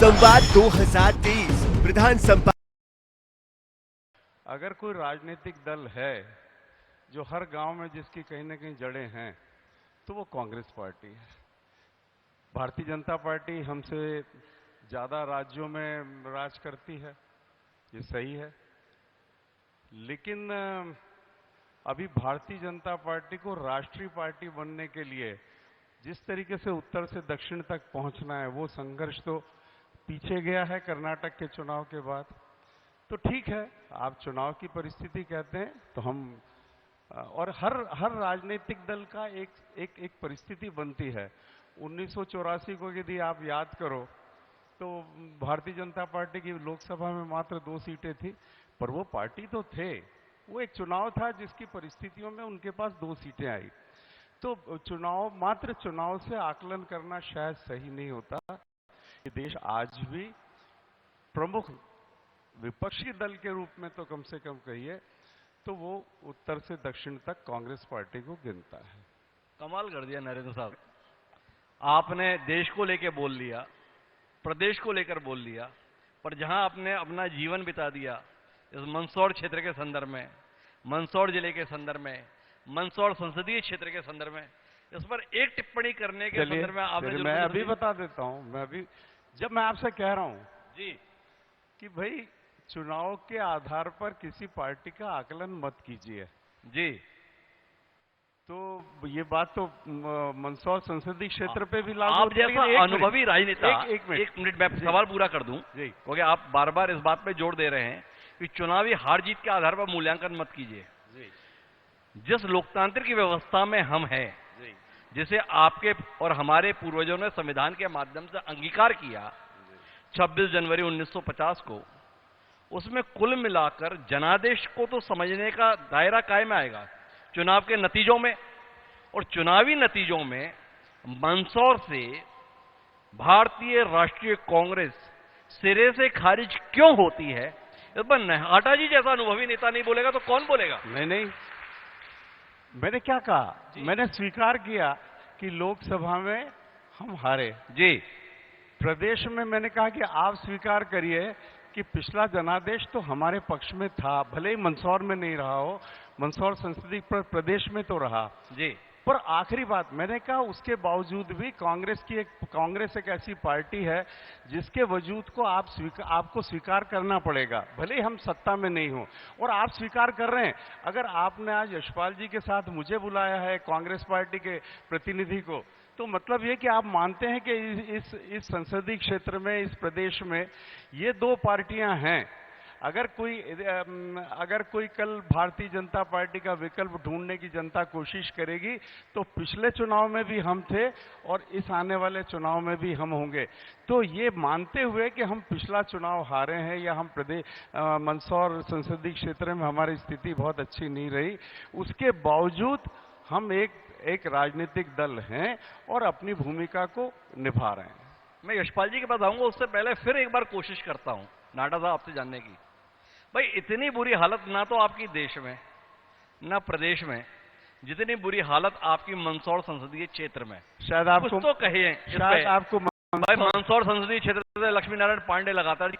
संवाद 2023 प्रधान संपादक। अगर कोई राजनीतिक दल है जो हर गांव में जिसकी कहीं ना कहीं जड़ें हैं तो वो कांग्रेस पार्टी है। भारतीय जनता पार्टी हमसे ज्यादा राज्यों में राज करती है, ये सही है, लेकिन अभी भारतीय जनता पार्टी को राष्ट्रीय पार्टी बनने के लिए जिस तरीके से उत्तर से दक्षिण तक पहुंचना है वो संघर्ष तो पीछे गया है कर्नाटक के चुनाव के बाद। तो ठीक है, आप चुनाव की परिस्थिति कहते हैं तो हम और हर राजनीतिक दल का एक परिस्थिति बनती है। 1984 को यदि आप याद करो तो भारतीय जनता पार्टी की लोकसभा में मात्र 2 सीटें थी, पर वो पार्टी तो थे, वो एक चुनाव था जिसकी परिस्थितियों में उनके पास 2 सीटें आई। तो मात्र चुनाव से आकलन करना शायद सही नहीं होता। ये देश आज भी प्रमुख विपक्षी दल के रूप में तो कम से कम कहिए तो वो उत्तर से दक्षिण तक कांग्रेस पार्टी को गिनता है। कमाल कर दिया नरेंद्र साहब, आपने देश को लेकर बोल लिया, प्रदेश को लेकर बोल लिया, पर जहां आपने अपना जीवन बिता दिया इस मंदसौर क्षेत्र के संदर्भ में, मंदसौर जिले के संदर्भ में, मंदसौर संसदीय क्षेत्र के संदर्भ में, इस पर एक टिप्पणी करने के संदर्भ में आपने मैं अभी बता देता हूं। जब मैं आपसे कह रहा हूं जी कि भाई चुनाव के आधार पर किसी पार्टी का आकलन मत कीजिए जी, तो ये बात तो मंदसौर संसदीय क्षेत्र पे भी लागू आप जैसा अनुभवी राजनेता, एक मिनट मैं सवाल पूरा कर दूं जी, क्योंकि आप बार बार इस बात पे जोर दे रहे हैं कि चुनावी हार जीत के आधार पर मूल्यांकन मत कीजिए। जिस लोकतांत्रिक व्यवस्था में हम हैं, जिसे आपके और हमारे पूर्वजों ने संविधान के माध्यम से अंगीकार किया 26 जनवरी 1950 को, उसमें कुल मिलाकर जनादेश को तो समझने का दायरा कायम आएगा चुनाव के नतीजों में, और चुनावी नतीजों में मंदसौर से भारतीय राष्ट्रीय कांग्रेस सिरे से खारिज क्यों होती है, इस पर नहाटा जी जैसा अनुभवी नेता नहीं बोलेगा तो कौन बोलेगा? नहीं, मैंने क्या कहा, मैंने स्वीकार किया कि लोकसभा में हम हारे जी। प्रदेश में मैंने कहा कि आप स्वीकार करिए कि पिछला जनादेश तो हमारे पक्ष में था, भले ही मंदसौर में नहीं रहा हो, मंदसौर संसदीय प्रदेश में तो रहा जी। पर आखिरी बात मैंने कहा, उसके बावजूद भी कांग्रेस एक ऐसी पार्टी है जिसके वजूद को आपको स्वीकार करना पड़ेगा, भले ही हम सत्ता में नहीं हो, और आप स्वीकार कर रहे हैं। अगर आपने आज यशपाल जी के साथ मुझे बुलाया है कांग्रेस पार्टी के प्रतिनिधि को, तो मतलब ये कि आप मानते हैं कि इस संसदीय क्षेत्र में, इस प्रदेश में ये 2 पार्टियां हैं। अगर कोई कल भारतीय जनता पार्टी का विकल्प ढूंढने की जनता कोशिश करेगी तो पिछले चुनाव में भी हम थे और इस आने वाले चुनाव में भी हम होंगे। तो ये मानते हुए कि हम पिछला चुनाव हारे हैं या हम मंदसौर संसदीय क्षेत्र में हमारी स्थिति बहुत अच्छी नहीं रही, उसके बावजूद हम एक राजनीतिक दल हैं और अपनी भूमिका को निभा रहे हैं। मैं यशपाल जी के पास आऊंगा, उससे पहले फिर एक बार कोशिश करता हूं नाडा साहब आपसे जानने की। भाई इतनी बुरी हालत ना तो आपकी देश में ना प्रदेश में, जितनी बुरी हालत आपकी मंदसौर संसदीय क्षेत्र में, शायद आपको कुछ तो कहिए। शायद आपको भाई मंदसौर संसदीय क्षेत्र से लक्ष्मी नारायण पांडे लगातार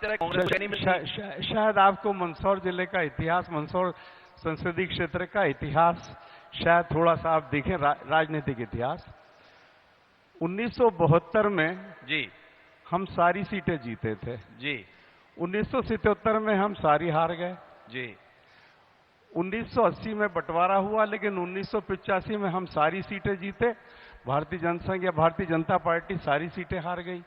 शायद आपको मंदसौर जिले का इतिहास, मंदसौर संसदीय क्षेत्र का इतिहास शायद थोड़ा सा आप देखें, राजनीतिक इतिहास। 1972 में जी हम सारी सीटें जीते थे जी। 1977 में हम सारी हार गए जी। 1980 में बंटवारा हुआ, लेकिन 1985 में हम सारी सीटें जीते। भारतीय जनसंघ या भारतीय जनता पार्टी सारी सीटें हार गई।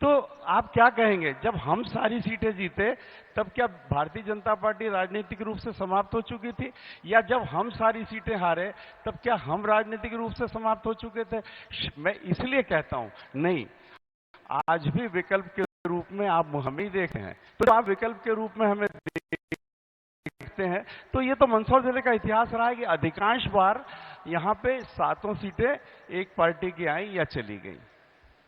तो आप क्या कहेंगे, जब हम सारी सीटें जीते तब क्या भारतीय जनता पार्टी राजनीतिक रूप से समाप्त हो चुकी थी, या जब हम सारी सीटें हारे तब क्या हम राजनीतिक रूप से समाप्त हो चुके थे? मैं इसलिए कहता हूं नहीं, आज भी विकल्प के रूप में आप हमें ही देखे हैं, तो आप विकल्प के रूप में हमें देखते हैं। तो ये तो मंदसौर जिले का इतिहास रहा है कि अधिकांश बार यहाँ पे 7 सीटें एक पार्टी की आई या चली गई।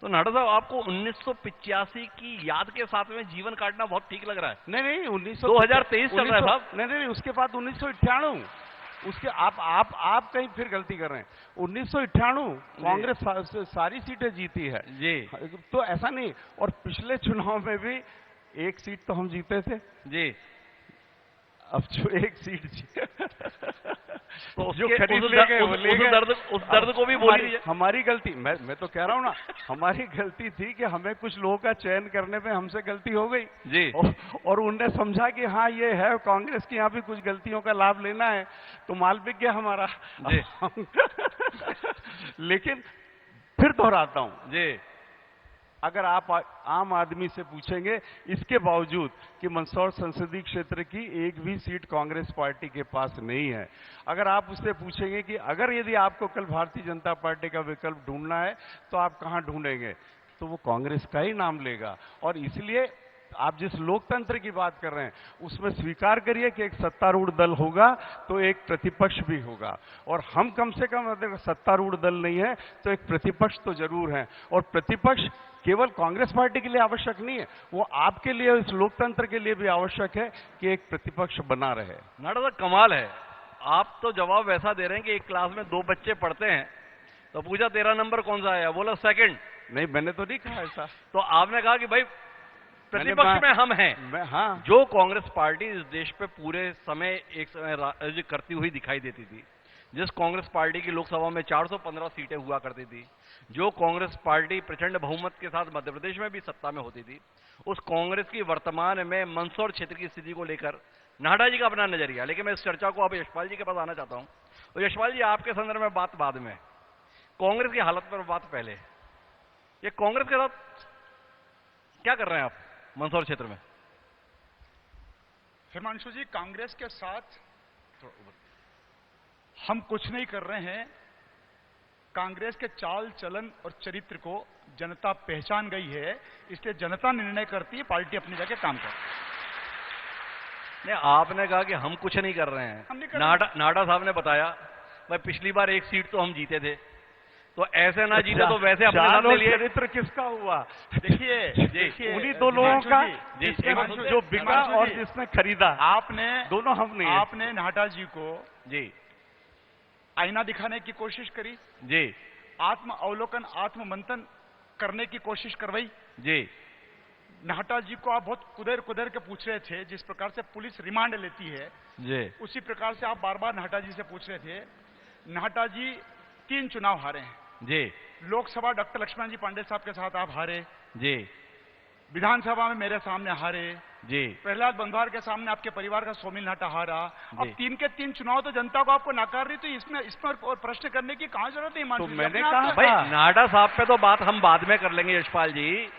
तो नाडा साहब आपको 1985 की याद के साथ में जीवन काटना बहुत ठीक लग रहा है? नहीं 2023 चल रहा है साहब। नहीं, उसके बाद 1998 उसके आप कहीं फिर गलती कर रहे हैं। 1998 कांग्रेस सारी सीटें जीती है जी तो ऐसा नहीं। और पिछले चुनाव में भी एक सीट तो हम जीते थे जी। अब जो एक सीट तो जो उसके खरीद उस ले गए, वो ले गए। उस दर्द को भी बोल दीजिए। हमारी गलती, मैं तो कह रहा हूँ ना, हमारी गलती थी कि हमें कुछ लोगों का चयन करने में हमसे गलती हो गई जी। और उनने समझा कि हाँ ये है कांग्रेस की, यहाँ भी कुछ गलतियों का लाभ लेना है, तो माल बिक गया हमारा जी। लेकिन फिर दोहराता हूँ जी, अगर आप आम आदमी से पूछेंगे, इसके बावजूद कि मंदसौर संसदीय क्षेत्र की एक भी सीट कांग्रेस पार्टी के पास नहीं है, अगर आप उससे पूछेंगे कि अगर यदि आपको कल भारतीय जनता पार्टी का विकल्प ढूंढना है तो आप कहां ढूंढेंगे, तो वो कांग्रेस का ही नाम लेगा। और इसलिए आप जिस लोकतंत्र की बात कर रहे हैं उसमें स्वीकार करिए कि एक सत्तारूढ़ दल होगा तो एक प्रतिपक्ष भी होगा, और हम कम से कम अगर सत्तारूढ़ दल नहीं है तो एक प्रतिपक्ष तो जरूर है। और प्रतिपक्ष केवल कांग्रेस पार्टी के लिए आवश्यक नहीं है, वो आपके लिए, इस लोकतंत्र के लिए भी आवश्यक है कि एक प्रतिपक्ष बना रहे। नाडा साहब कमाल है, आप तो जवाब वैसा दे रहे हैं कि एक क्लास में 2 बच्चे पढ़ते हैं तो पूछा तेरा नंबर कौन सा आया, बोला सेकंड। नहीं, मैंने तो नहीं कहा ऐसा। तो आपने कहा कि भाई प्रतिपक्ष में हम हैं। हाँ, जो कांग्रेस पार्टी इस देश पे पूरे समय एक समय राज्य करती हुई दिखाई देती थी, जिस कांग्रेस पार्टी की लोकसभा में 415 सीटें हुआ करती थी, जो कांग्रेस पार्टी प्रचंड बहुमत के साथ मध्य प्रदेश में भी सत्ता में होती थी, उस कांग्रेस की वर्तमान में मंदसौर क्षेत्र की स्थिति को लेकर नाडा जी का अपना नजरिया। लेकिन मैं इस चर्चा को अब यशपाल जी के पास आना चाहता हूं। और यशपाल जी, आपके संदर्भ में बात बाद में, कांग्रेस की हालत पर बात पहले। ये कांग्रेस के साथ क्या कर रहे हैं आप मंदसौर क्षेत्र में? हिमांशु जी, कांग्रेस के साथ हम कुछ नहीं कर रहे हैं। कांग्रेस के चाल चलन और चरित्र को जनता पहचान गई है, इसलिए जनता निर्णय करती है, पार्टी अपनी जगह काम करती है। नहीं, आपने कहा कि हम कुछ नहीं कर रहे हैं। हम नहीं कर नाडा साहब ने बताया भाई पिछली बार एक सीट तो हम जीते थे, तो ऐसे ना जीते तो वैसे अपने चाल सामने और लिए। चरित्र किसका हुआ? देखिए उन्हीं दो लोगों का जी, जो बिका और जिसने खरीदा, आपने दोनों हम नहीं है। आपने नाडा जी को जी आईना दिखाने की कोशिश करी, जी आत्म अवलोकन, आत्म मंथन करने की कोशिश करवाई। जी नाहटा जी को आप बहुत कुदर कुदर के पूछ रहे थे, जिस प्रकार से पुलिस रिमांड लेती है जी उसी प्रकार से आप बार बार नाहटा जी से पूछ रहे थे। नाहटा जी 3 चुनाव हारे हैं जी लोकसभा डॉक्टर लक्ष्मण जी पांडे साहब के साथ आप हारे, जी विधानसभा में मेरे सामने हारे, जी प्रहलाद बंधार के सामने आपके परिवार का सोमिल नाटा हारा। अब जी। 3 के 3 चुनाव तो जनता को आपको नकार रही, तो इसमें और प्रश्न करने की कहां जरूरत है? तो हिमांशु जी, मैंने अपने आप कहा को- भाई नाडा साहब पे तो बात हम बाद में कर लेंगे यशपाल जी।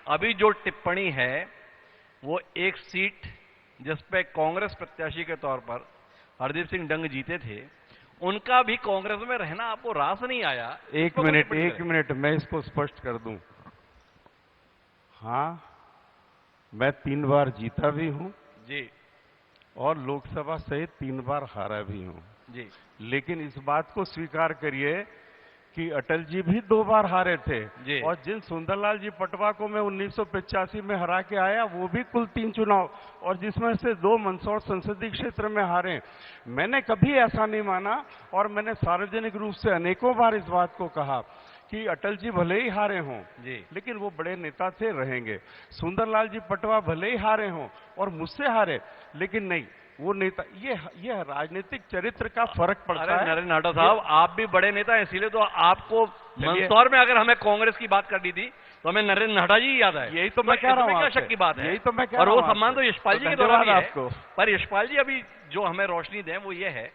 अभी जो टिप्पणी है वो एक सीट जिसपे कांग्रेस प्रत्याशी के तौर पर हरदीप सिंह डंग जीते थे, उनका भी कांग्रेस में रहना आपको रास नहीं आया? एक मिनट मैं इसको स्पष्ट कर दूं। हाँ, मैं 3 बार जीता भी हूं जी और लोकसभा सहित 3 बार हारा भी हूं, जी लेकिन इस बात को स्वीकार करिए कि अटल जी भी 2 बार हारे थे जी। और जिन सुंदरलाल जी पटवा को मैं 1985 में हरा के आया वो भी कुल 3 चुनाव, और जिसमें से 2 मंदसौर संसदीय क्षेत्र में हारे। मैंने कभी ऐसा नहीं माना और मैंने सार्वजनिक रूप से अनेकों बार इस बात को कहा कि अटल जी भले ही हारे हों जी लेकिन वो बड़े नेता थे, रहेंगे। सुंदरलाल जी पटवा भले ही हारे हों और मुझसे हारे, लेकिन नहीं, वो नेता, ये राजनीतिक चरित्र का फर्क पड़ता अरे है। नरेंद्र नाडा साहब, आप भी बड़े नेता हैं, इसीलिए तो आपको मंदसौर में अगर हमें कांग्रेस की बात करनी थी तो हमें नरेंद्र नाडा जी याद आए। यही तो मैं कह रहा हूं क्या आपसे। शक की बात है? यही तो मैं कह और रहा वो हूं सम्मान तो आपसे। यशपाल जी तो के द्वारा भी है। आपको। पर यशपाल जी अभी जो हमें रोशनी दें वो ये है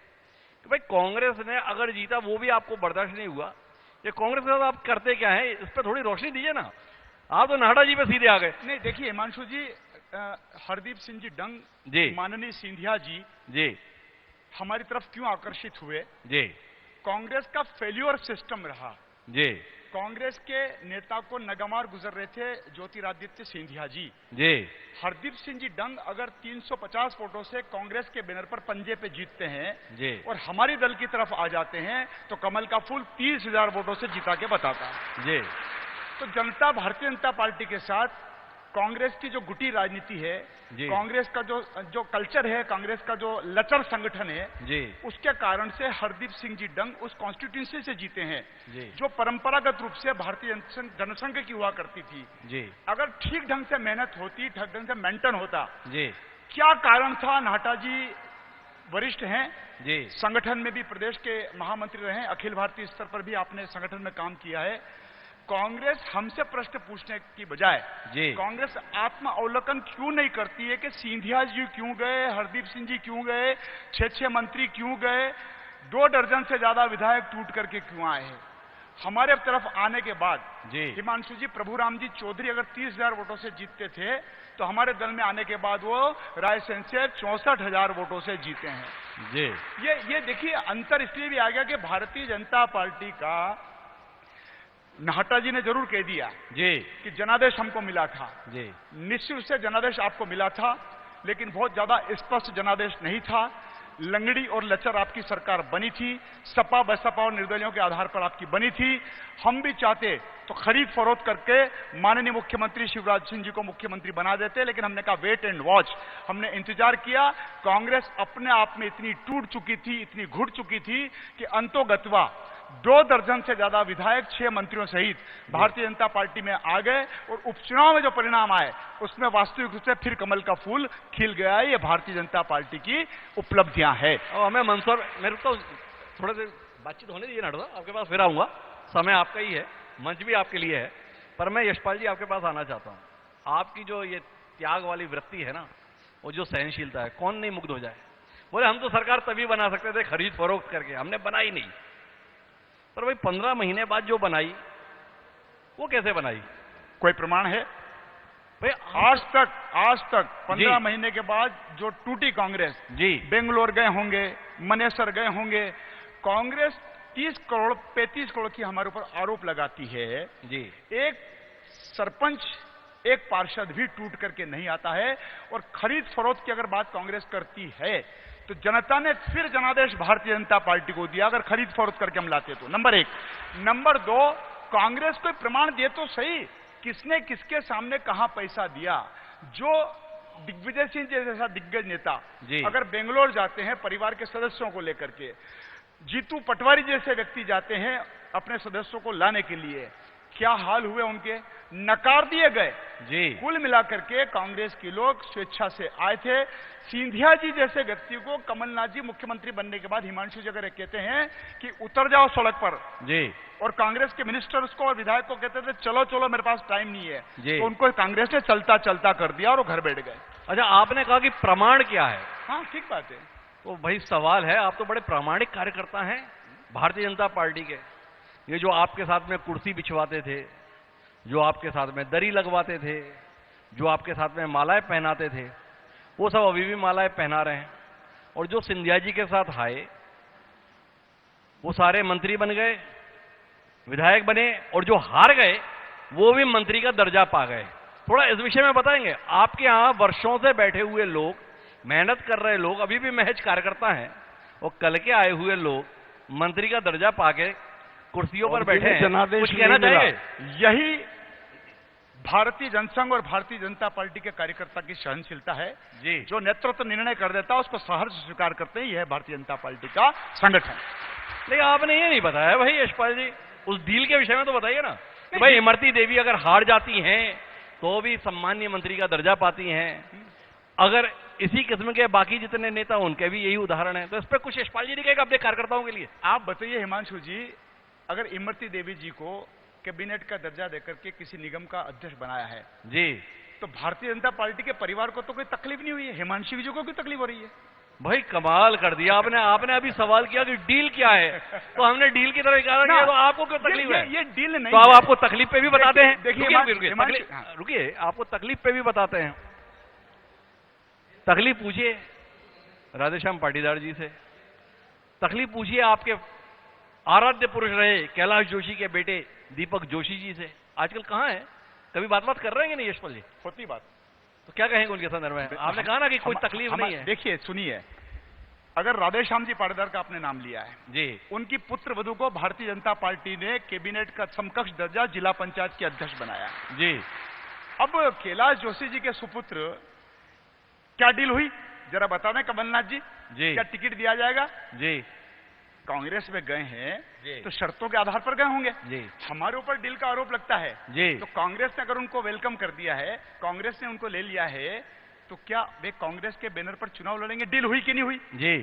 कि भाई कांग्रेस ने अगर जीता वो भी आपको बर्दाश्त नहीं हुआ, ये कांग्रेस के साथ आप करते क्या है, इस पर थोड़ी रोशनी दीजिए ना। आप तो नाडा जी पे सीधे आ गए। नहीं, देखिए हिमांशु जी, हरदीप सिंह जी डंग, जी माननीय सिंधिया जी जी हमारी तरफ क्यों आकर्षित हुए? जी कांग्रेस का फेल्यूर सिस्टम रहा। जी कांग्रेस के नेता को नगमार गुजर रहे थे ज्योतिरादित्य सिंधिया जी। जी हरदीप सिंह जी डंग अगर 350 वोटों से कांग्रेस के बैनर पर पंजे पे जीतते हैं जी और हमारी दल की तरफ आ जाते हैं तो कमल का फूल 30,000 वोटों से जिता के बताता है। जी तो जनता भारतीय जनता पार्टी के साथ कांग्रेस की जो गुटी राजनीति है, जी। कांग्रेस का जो कल्चर है, कांग्रेस का जो लचर संगठन है, जी उसके कारण से हरदीप सिंह जी डंग उस कॉन्स्टिट्यूंसी से जीते हैं जी जो परंपरागत रूप से भारतीय जनसंघ की हुआ करती थी। जी अगर ठीक ढंग से मेहनत होती, ठीक ढंग से मेंटेन होता, जी क्या कारण था? नाहटा जी वरिष्ठ हैं, जी संगठन में भी प्रदेश के महामंत्री रहे, अखिल भारतीय स्तर पर भी आपने संगठन में काम किया है। कांग्रेस हमसे प्रश्न पूछने की बजाय जी कांग्रेस आत्म अवलोकन क्यों नहीं करती है कि सिंधिया जी क्यों गए, हरदीप सिंह जी क्यों गए, 6 मंत्री क्यों गए, 2 दर्जन से ज्यादा विधायक टूट करके क्यों आए हैं? हमारे तरफ आने के बाद जी हिमांशु जी, प्रभुराम जी चौधरी अगर 30,000 वोटों से जीतते थे तो हमारे दल में आने के बाद वो रायसेन से 64,000 वोटों से जीते हैं। जी ये देखिए अंतर इसलिए भी आ गया कि भारतीय जनता पार्टी का नाहटा जी ने जरूर कह दिया जी कि जनादेश हमको मिला था। जी निश्चित रूप से जनादेश आपको मिला था, लेकिन बहुत ज्यादा स्पष्ट जनादेश नहीं था। लंगड़ी और लचर आपकी सरकार बनी थी, सपा बसपा और निर्दलियों के आधार पर आपकी बनी थी। हम भी चाहते तो खरीद फरोख्त करके माननीय मुख्यमंत्री शिवराज सिंह जी को मुख्यमंत्री बना देते, लेकिन हमने कहा वेट एंड वॉच। हमने इंतजार किया। कांग्रेस अपने आप में इतनी टूट चुकी थी, इतनी घुट चुकी थी कि अंतोगत्वा 2 दर्जन से ज्यादा विधायक 6 मंत्रियों सहित भारतीय जनता पार्टी में आ गए और उपचुनाव में जो परिणाम आए उसमें वास्तविक रूप से फिर कमल का फूल खिल गया है। ये भारतीय जनता पार्टी की उपलब्धियां हैं। और हमें मंसूर, मेरे को थोड़ा देर बातचीत होने दीजिए नाडा, आपके पास फिर आऊंगा। समय आपका ही है, मंच भी आपके लिए है, पर मैं यशपाल जी आपके पास आना चाहता हूं। आपकी जो ये त्याग वाली वृत्ति है ना, वो जो सहनशीलता है, कौन नहीं मुग्ध हो जाए। बोले हम तो सरकार तभी बना सकते थे खरीद फरोख्त करके, हमने बनाई नहीं। पर भाई 15 महीने बाद जो बनाई वो कैसे बनाई? कोई प्रमाण है? भाई आज तक 15 महीने के बाद जो टूटी कांग्रेस, जी बेंगलोर गए होंगे, मनेसर गए होंगे, कांग्रेस 30 करोड़ 35 करोड़ की हमारे ऊपर आरोप लगाती है। जी एक सरपंच, एक पार्षद भी टूट करके नहीं आता है। और खरीद फरोख्त की अगर बात कांग्रेस करती है तो जनता ने फिर जनादेश भारतीय जनता पार्टी को दिया अगर खरीद फरोख्त करके हम लाते तो। नंबर 1। नंबर 2, कांग्रेस कोई प्रमाण दे तो सही, किसने किसके सामने कहां पैसा दिया। जो दिग्विजय सिंह जैसा दिग्गज नेता अगर बेंगलोर जाते हैं परिवार के सदस्यों को लेकर के, जीतू पटवारी जैसे व्यक्ति जाते हैं अपने सदस्यों को लाने के लिए, क्या हाल हुए उनके, नकार दिए गए। जी कुल मिलाकर के कांग्रेस के लोग स्वेच्छा से आए थे। सिंधिया जी जैसे व्यक्ति को कमलनाथ जी मुख्यमंत्री बनने के बाद हिमांशु जी अगर कहते हैं कि उतर जाओ सड़क पर, जी और कांग्रेस के मिनिस्टर्स को और विधायक को कहते थे चलो चलो मेरे पास टाइम नहीं है, जी तो उनको कांग्रेस ने चलता चलता कर दिया और वो घर बैठ गए। अच्छा, आपने कहा कि प्रमाण क्या है? हाँ ठीक बात है। तो भाई सवाल है, आप तो बड़े प्रामाणिक कार्यकर्ता हैं भारतीय जनता पार्टी के। ये जो आपके साथ में कुर्सी बिछवाते थे, जो आपके साथ में दरी लगवाते थे, जो आपके साथ में मालाएं पहनाते थे, वो सब अभी भी मालाएं पहना रहे हैं। और जो सिंधिया जी के साथ आए वो सारे मंत्री बन गए, विधायक बने, और जो हार गए वो भी मंत्री का दर्जा पा गए। थोड़ा इस विषय में बताएंगे। आपके यहां वर्षों से बैठे हुए लोग, मेहनत कर रहे लोग, अभी भी महज कार्यकर्ता हैं, और कल के आए हुए लोग मंत्री का दर्जा पाके कुर्सियों पर बैठे हैं, कुछ कहना चाहिए? यही भारतीय जनसंघ और भारतीय जनता पार्टी के कार्यकर्ता की सहनशीलता है। जी जो नेतृत्व निर्णय कर देता है उसको सहर्ष स्वीकार करते हैं। यह है भारतीय जनता पार्टी का संगठन। लेकिन आपने ये नहीं बताया भाई यशपाल जी, उस डील के विषय में तो बताइए ना कि भाई इमरती देवी अगर हार जाती हैं तो भी सम्मानीय मंत्री का दर्जा पाती हैं। अगर इसी किस्म के बाकी जितने नेता उनके भी यही उदाहरण है, तो इस पर कुछ यशपाल जी ने कहेगा अपने कार्यकर्ताओं के लिए? आप बताइए हिमांशु जी, अगर इमरती देवी जी को कैबिनेट का दर्जा देकर के किसी निगम का अध्यक्ष बनाया है जी, तो भारतीय जनता पार्टी के परिवार को तो कोई तकलीफ नहीं हुई है, हिमांशु जी को कोई तकलीफ हो रही है? भाई कमाल कर दिया आपने। आपने अभी सवाल किया कि डील क्या है, तो हमने डील की तरफ इशारा किया, तो आपको क्यों तकलीफ है? ये डील नहीं तो अब आपको तकलीफ पे भी बताते हैं। देखिए रुकिए, आपको तकलीफ पे भी बताते हैं। तकलीफ पूछिए राधेश्याम पाटीदार जी से, तकलीफ पूछिए आपके आराध्य पुरुष रहे कैलाश जोशी के बेटे दीपक जोशी जी से। आजकल कहां है, कभी बात कर रहे हैं कि नहीं यशपाल जी? होती बात तो क्या कहेंगे उनके संदर्भ में? आपने कहा ना कि कोई तकलीफ नहीं है। देखिए सुनिए, अगर राधेश्याम जी पाटीदार का आपने नाम लिया है जी, उनकी पुत्र वधू को भारतीय जनता पार्टी ने कैबिनेट का समकक्ष दर्जा जिला पंचायत के अध्यक्ष बनाया जी, अब कैलाश जोशी जी के सुपुत्र, क्या डील हुई जरा बता दें कमलनाथ जी? जी। क्या टिकट दिया जाएगा? जी कांग्रेस में गए हैं जी। तो शर्तों के आधार पर गए होंगे। जी। हमारे ऊपर डील का आरोप लगता है जी। तो कांग्रेस ने अगर उनको वेलकम कर दिया है, कांग्रेस ने उनको ले लिया है, तो क्या वे कांग्रेस के बैनर पर चुनाव लड़ेंगे? डील हुई कि नहीं हुई? जी।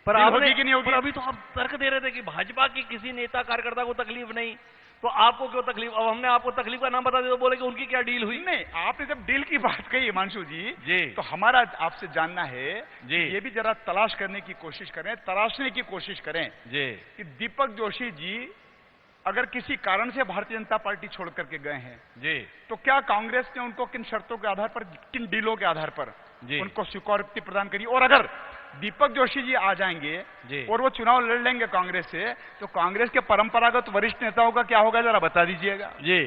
पर डील आपने होगी कि नहीं होगी? पर अभी तो आप तर्क दे रहे थे कि भाजपा की किसी नेता कार्यकर्ता को तकलीफ नहीं, तो आपको क्यों तकलीफ? अब हमने आपको तकलीफ का नाम बता दिया तो बोले कि उनकी क्या डील हुई? नहीं, आपने जब डील की बात कही हिमांशु जी, जी। तो हमारा आपसे जानना है जी। ये भी जरा तलाश करने की कोशिश करें, तराशने की कोशिश करें जी। कि दीपक जोशी जी अगर किसी कारण से भारतीय जनता पार्टी छोड़ करके गए हैं, जी। तो क्या कांग्रेस ने उनको किन शर्तों के आधार पर, किन डीलों के आधार पर जी। उनको स्वीकृति प्रदान करी? और अगर दीपक जोशी जी आ जाएंगे जी। और वो चुनाव लड़ लेंगे कांग्रेस से, तो कांग्रेस के परंपरागत वरिष्ठ नेताओं का क्या होगा जरा बता दीजिएगा। जी।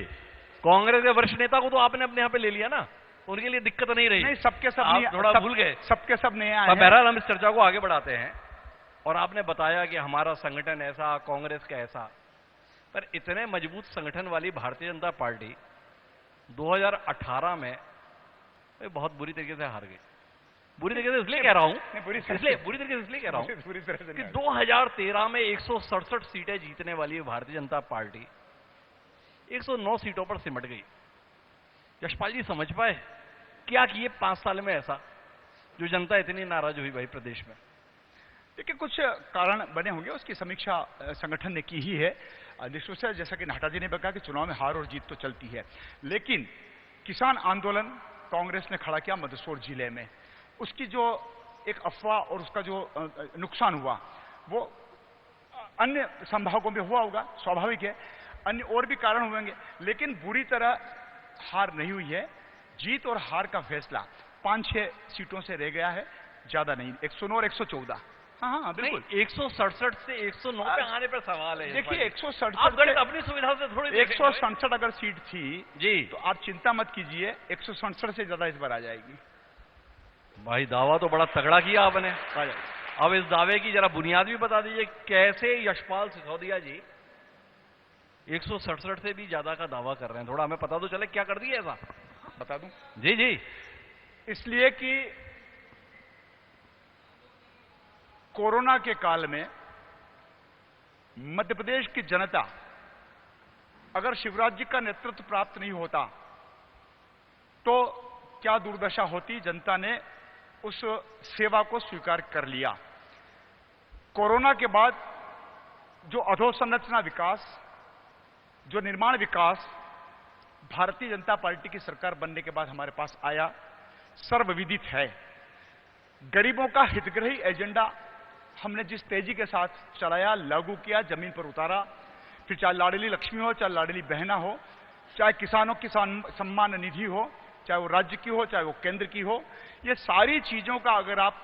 कांग्रेस के वरिष्ठ नेता को तो आपने अपने यहाँ पे ले लिया ना, उनके लिए दिक्कत नहीं रही। नहीं, सबके सब आप नहीं, थोड़ा सब, भूल गए। सबके सब नए आए पर हैं। बहरहाल हम इस चर्चा को आगे बढ़ाते हैं। और आपने बताया कि हमारा संगठन ऐसा, कांग्रेस का ऐसा, पर इतने मजबूत संगठन वाली भारतीय जनता पार्टी 2018 में बहुत बुरी तरीके से हार गई। बुरी तरीके से इसलिए कह रहा हूं, नहीं, बुरी बुरी तरीके से इसलिए कह रहा हूं पूरी तरह से कि नहीं। 2013 में 167 सीटें जीतने वाली भारतीय जनता पार्टी 109 सीटों पर सिमट गई। यशपाल जी समझ पाए क्या किए 5 साल में ऐसा जो जनता इतनी नाराज हुई भाई प्रदेश में? देखिए, कुछ कारण बने होंगे, उसकी समीक्षा संगठन ने की ही है। निश्चित से जैसा कि नाहटा जी ने कहा कि चुनाव में हार और जीत तो चलती है, लेकिन किसान आंदोलन कांग्रेस ने खड़ा किया मंदसौर जिले में। उसकी जो एक अफवाह और उसका जो नुकसान हुआ वो अन्य संभागों में हुआ होगा, स्वाभाविक है, अन्य और भी कारण होंगे, लेकिन बुरी तरह हार नहीं हुई है। जीत और हार का फैसला 5-6 सीटों से रह गया है, ज्यादा नहीं। 109 और 114। हाँ बिल्कुल। 167 से 109 पे आने पर सवाल है। देखिए, 167 आप गणित अपनी सुविधा से थोड़ी 167 अगर सीट थी जी, तो आप चिंता मत कीजिए, 167 से ज्यादा इस बार आ जाएगी। भाई दावा तो बड़ा तगड़ा किया आपने। अब इस दावे की जरा बुनियाद भी बता दीजिए, कैसे यशपाल सिसोदिया जी 167 से भी ज्यादा का दावा कर रहे हैं? थोड़ा हमें पता तो चले क्या कर दिया ऐसा। बता दूं? जी जी। इसलिए कि कोरोना के काल में मध्य प्रदेश की जनता, अगर शिवराज जी का नेतृत्व प्राप्त नहीं होता तो क्या दुर्दशा होती। जनता ने उस सेवा को स्वीकार कर लिया। कोरोना के बाद जो अधोसंरचना विकास, जो निर्माण विकास भारतीय जनता पार्टी की सरकार बनने के बाद हमारे पास आया, सर्वविदित है। गरीबों का हितग्राही एजेंडा हमने जिस तेजी के साथ चलाया, लागू किया, जमीन पर उतारा, फिर चाहे लाडली लक्ष्मी हो, चाहे लाडली बहना हो, चाहे किसानों की सम्मान निधि हो, चाहे वो राज्य की हो, चाहे वो केंद्र की हो, ये सारी चीजों का अगर आप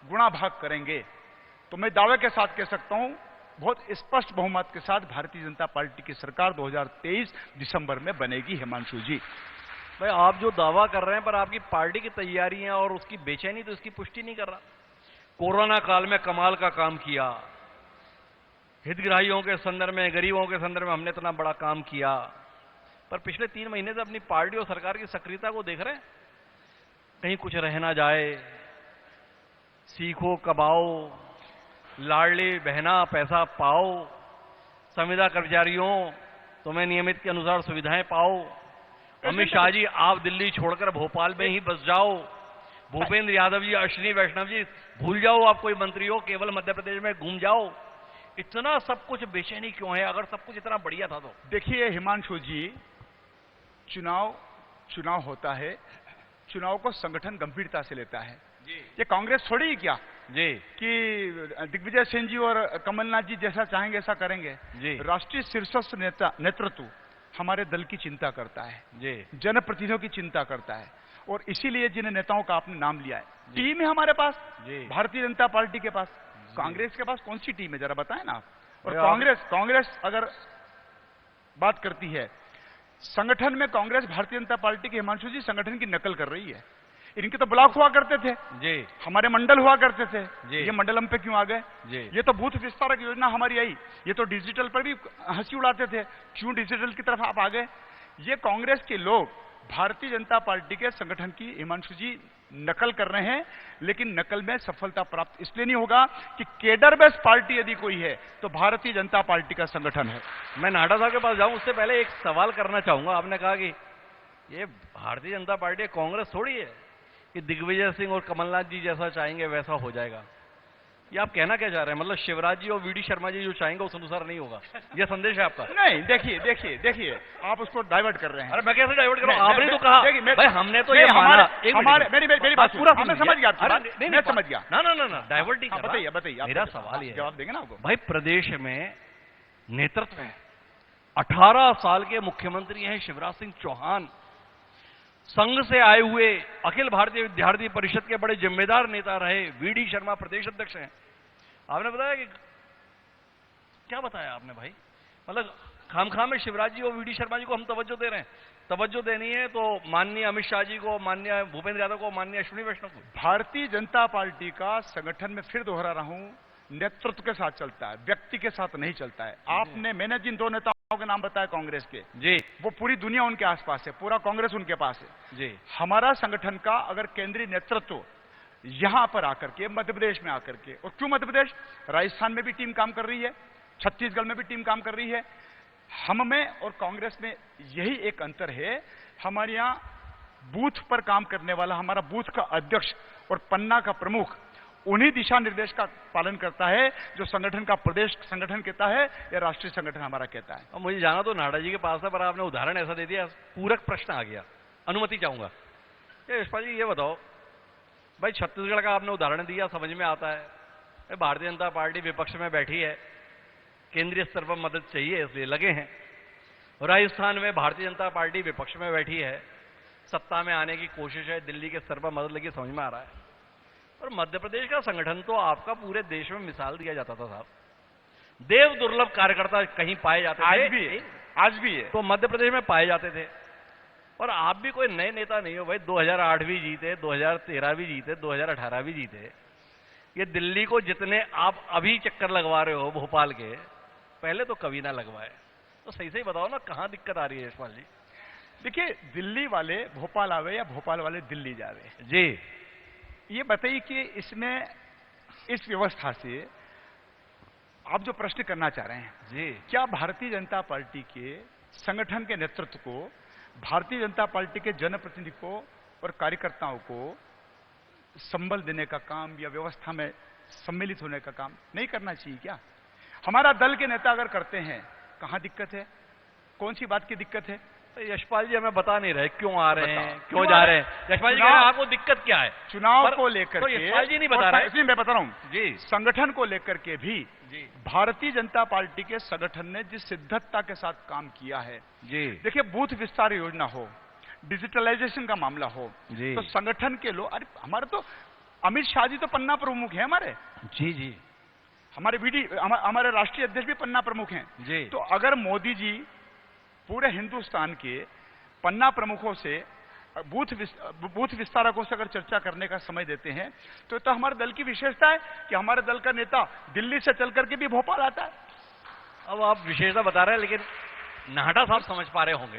गुणा भाग करेंगे तो मैं दावे के साथ कह सकता हूं बहुत स्पष्ट बहुमत के साथ भारतीय जनता पार्टी की सरकार 2023 दिसंबर में बनेगी। हिमांशु जी, भाई आप जो दावा कर रहे हैं, पर आपकी पार्टी की तैयारियां और उसकी बेचैनी तो इसकी पुष्टि नहीं कर रहा। कोरोना काल में कमाल का काम किया, हितग्राहियों के संदर्भ में, गरीबों के संदर्भ में हमने इतना बड़ा काम किया, पर पिछले 3 महीने से अपनी पार्टी और सरकार की सक्रियता को देख रहे हैं। कहीं कुछ रह ना जाए, सीखो कबाओ, लाडली बहना पैसा पाओ, संविदा कर्मचारियों तुम्हें नियमित के अनुसार सुविधाएं पाओ, अमित शाह जी आप दिल्ली छोड़कर भोपाल में ही बस जाओ, भूपेंद्र यादव जी, अश्विनी वैष्णव जी भूल जाओ आप कोई मंत्री हो, केवल मध्य प्रदेश में घूम जाओ। इतना सब कुछ बेचैनी क्यों है अगर सब कुछ इतना बढ़िया था तो? देखिए हिमांशु जी, चुनाव होता है, चुनाव को संगठन गंभीरता से लेता है जी। ये कांग्रेस थोड़ी ही क्या जी कि दिग्विजय सिंह जी और कमलनाथ जी जैसा चाहेंगे ऐसा करेंगे जी। राष्ट्रीय शीर्षस्थ नेतृत्व हमारे दल की चिंता करता है जी, जनप्रतिनिधियों की चिंता करता है, और इसीलिए जिन नेताओं का आपने नाम लिया है, टीम है हमारे पास भारतीय जनता पार्टी के पास। कांग्रेस के पास कौन सी टीम है जरा बताएं ना आप। और कांग्रेस अगर बात करती है संगठन में, कांग्रेस भारतीय जनता पार्टी के हिमांशु जी संगठन की नकल कर रही है। इनके तो ब्लॉक हुआ करते थे जी, हमारे मंडल हुआ करते थे जी। ये मंडलम पे क्यों आ गए जी? ये तो बूथ विस्तारक योजना हमारी आई, ये तो डिजिटल पर भी हंसी उड़ाते थे, क्यों डिजिटल की तरफ आप आ गए? ये कांग्रेस के लोग भारतीय जनता पार्टी के संगठन की हिमांशु जी नकल कर रहे हैं, लेकिन नकल में सफलता प्राप्त इसलिए नहीं होगा कि केडर बेस्ड पार्टी यदि कोई है तो भारतीय जनता पार्टी का संगठन है। मैं नाडा साहब के पास जाऊं उससे पहले एक सवाल करना चाहूंगा। आपने कहा कि ये भारतीय जनता पार्टी कांग्रेस थोड़ी है कि दिग्विजय सिंह और कमलनाथ जी जैसा चाहेंगे वैसा हो जाएगा। ये आप कहना क्या चाह रहे हैं? मतलब शिवराज जी और वीडी शर्मा जी जो चाहेंगे उस अनुसार नहीं होगा, ये संदेश है आपका? नहीं, देखिए आप उसको डाइवर्ट कर रहे हैं। अरे मैं कैसे डाइवर्ट कर रहा हूं? आपने तो देखिए, कहा भाई हमने तो ये माना। मेरी बात पूरा मैं समझ गया आपकी बात। मैं समझ गया। ना डाइवर्ट नहीं कर रहा। बताइए मेरा सवाल ये जवाब देंगे ना आपको। भाई प्रदेश में नेतृत्व है, 18 साल के मुख्यमंत्री हैं शिवराज सिंह चौहान, संघ से आए हुए अखिल भारतीय विद्यार्थी परिषद के बड़े जिम्मेदार नेता रहे वीडी शर्मा प्रदेश अध्यक्ष हैं। आपने बताया कि क्या बताया आपने भाई? मतलब खामखा में शिवराज जी और वीडी शर्मा जी को हम तवज्जो दे रहे हैं। तवज्जो देनी है तो माननीय अमित शाह जी को, माननीय भूपेंद्र यादव को, माननीय अश्विनी वैष्णव को। भारतीय जनता पार्टी का संगठन में फिर दोहरा रहा हूं, नेतृत्व के साथ चलता है, व्यक्ति के साथ नहीं चलता है। मैंने जिन दो नेताओं के नाम बताया कांग्रेस के जी, वो पूरी दुनिया उनके आसपास है, पूरा कांग्रेस उनके पास है जी। हमारा संगठन का अगर केंद्रीय नेतृत्व यहां पर आकर के, मध्य प्रदेश में आकर के, और क्यों मध्य प्रदेश, राजस्थान में भी टीम काम कर रही है, छत्तीसगढ़ में भी टीम काम कर रही है। हम में और कांग्रेस में यही एक अंतर है, हमारे यहां बूथ पर काम करने वाला हमारा बूथ का अध्यक्ष और पन्ना का प्रमुख उन्हीं दिशा निर्देश का पालन करता है जो संगठन का प्रदेश संगठन कहता है या राष्ट्रीय संगठन हमारा कहता है। अब मुझे जाना तो नाडा जी के पास था, पर आपने उदाहरण ऐसा दे दिया, पूरक प्रश्न आ गया, अनुमति चाहूंगा। यशपाल जी ये बताओ भाई, छत्तीसगढ़ का आपने उदाहरण दिया, समझ में आता है, भारतीय जनता पार्टी विपक्ष में बैठी है, केंद्रीय स्तर पर मदद चाहिए इसलिए लगे हैं। राजस्थान में भारतीय जनता पार्टी विपक्ष में बैठी है, सत्ता में आने की कोशिश है, दिल्ली के स्तर पर मदद लगी, समझ में आ रहा है। और मध्य प्रदेश का संगठन तो आपका पूरे देश में मिसाल दिया जाता था साहब, देव दुर्लभ कार्यकर्ता कहीं पाए जाते थे, आज भी है तो मध्य प्रदेश में पाए जाते थे। और आप भी कोई नए नेता नहीं हो भाई, 2008 भी जीते, 2013 भी जीते, 2018 भी जीते। ये दिल्ली को जितने आप अभी चक्कर लगवा रहे हो भोपाल के, पहले तो कभी ना लगवाए। तो सही सही बताओ ना, कहां दिक्कत आ रही है यशपाल जी? देखिए, दिल्ली वाले भोपाल आवे या भोपाल वाले दिल्ली जावे जी, ये बताइए कि इसमें इस व्यवस्था से आप जो प्रश्न करना चाह रहे हैं जी, क्या भारतीय जनता पार्टी के संगठन के नेतृत्व को, भारतीय जनता पार्टी के जनप्रतिनिधि को और कार्यकर्ताओं को संबल देने का काम या व्यवस्था में सम्मिलित होने का काम नहीं करना चाहिए क्या? हमारा दल के नेता अगर करते हैं, कहां दिक्कत है? कौन सी बात की दिक्कत है? तो यशपाल जी हमें बता नहीं रहे क्यों आ रहे हैं, क्यों जा रहे हैं। यशपाल जी कह रहे हैं आपको दिक्कत क्या है चुनाव को लेकर तो के? यशपाल जी नहीं बता रहे, इसलिए मैं बता रहा हूं जी। संगठन को लेकर के भी जी भारतीय जनता पार्टी के संगठन ने जिस सिद्धता के साथ काम किया है जी, देखिए, बूथ विस्तार योजना हो, डिजिटलाइजेशन का मामला हो, जी। तो संगठन के लोग, अरे हमारे तो अमित शाह जी तो पन्ना प्रमुख है हमारे, जी जी, हमारे राष्ट्रीय अध्यक्ष भी पन्ना प्रमुख हैं जी। तो अगर मोदी जी पूरे हिंदुस्तान के पन्ना प्रमुखों से बूथ विस्तारकों से अगर चर्चा करने का समय देते हैं तो हमारे दल की विशेषता है कि हमारे दल का नेता दिल्ली से चल करके भी भोपाल आता है। अब आप विशेषता बता रहे हैं, लेकिन नाहटा साहब समझ पा रहे होंगे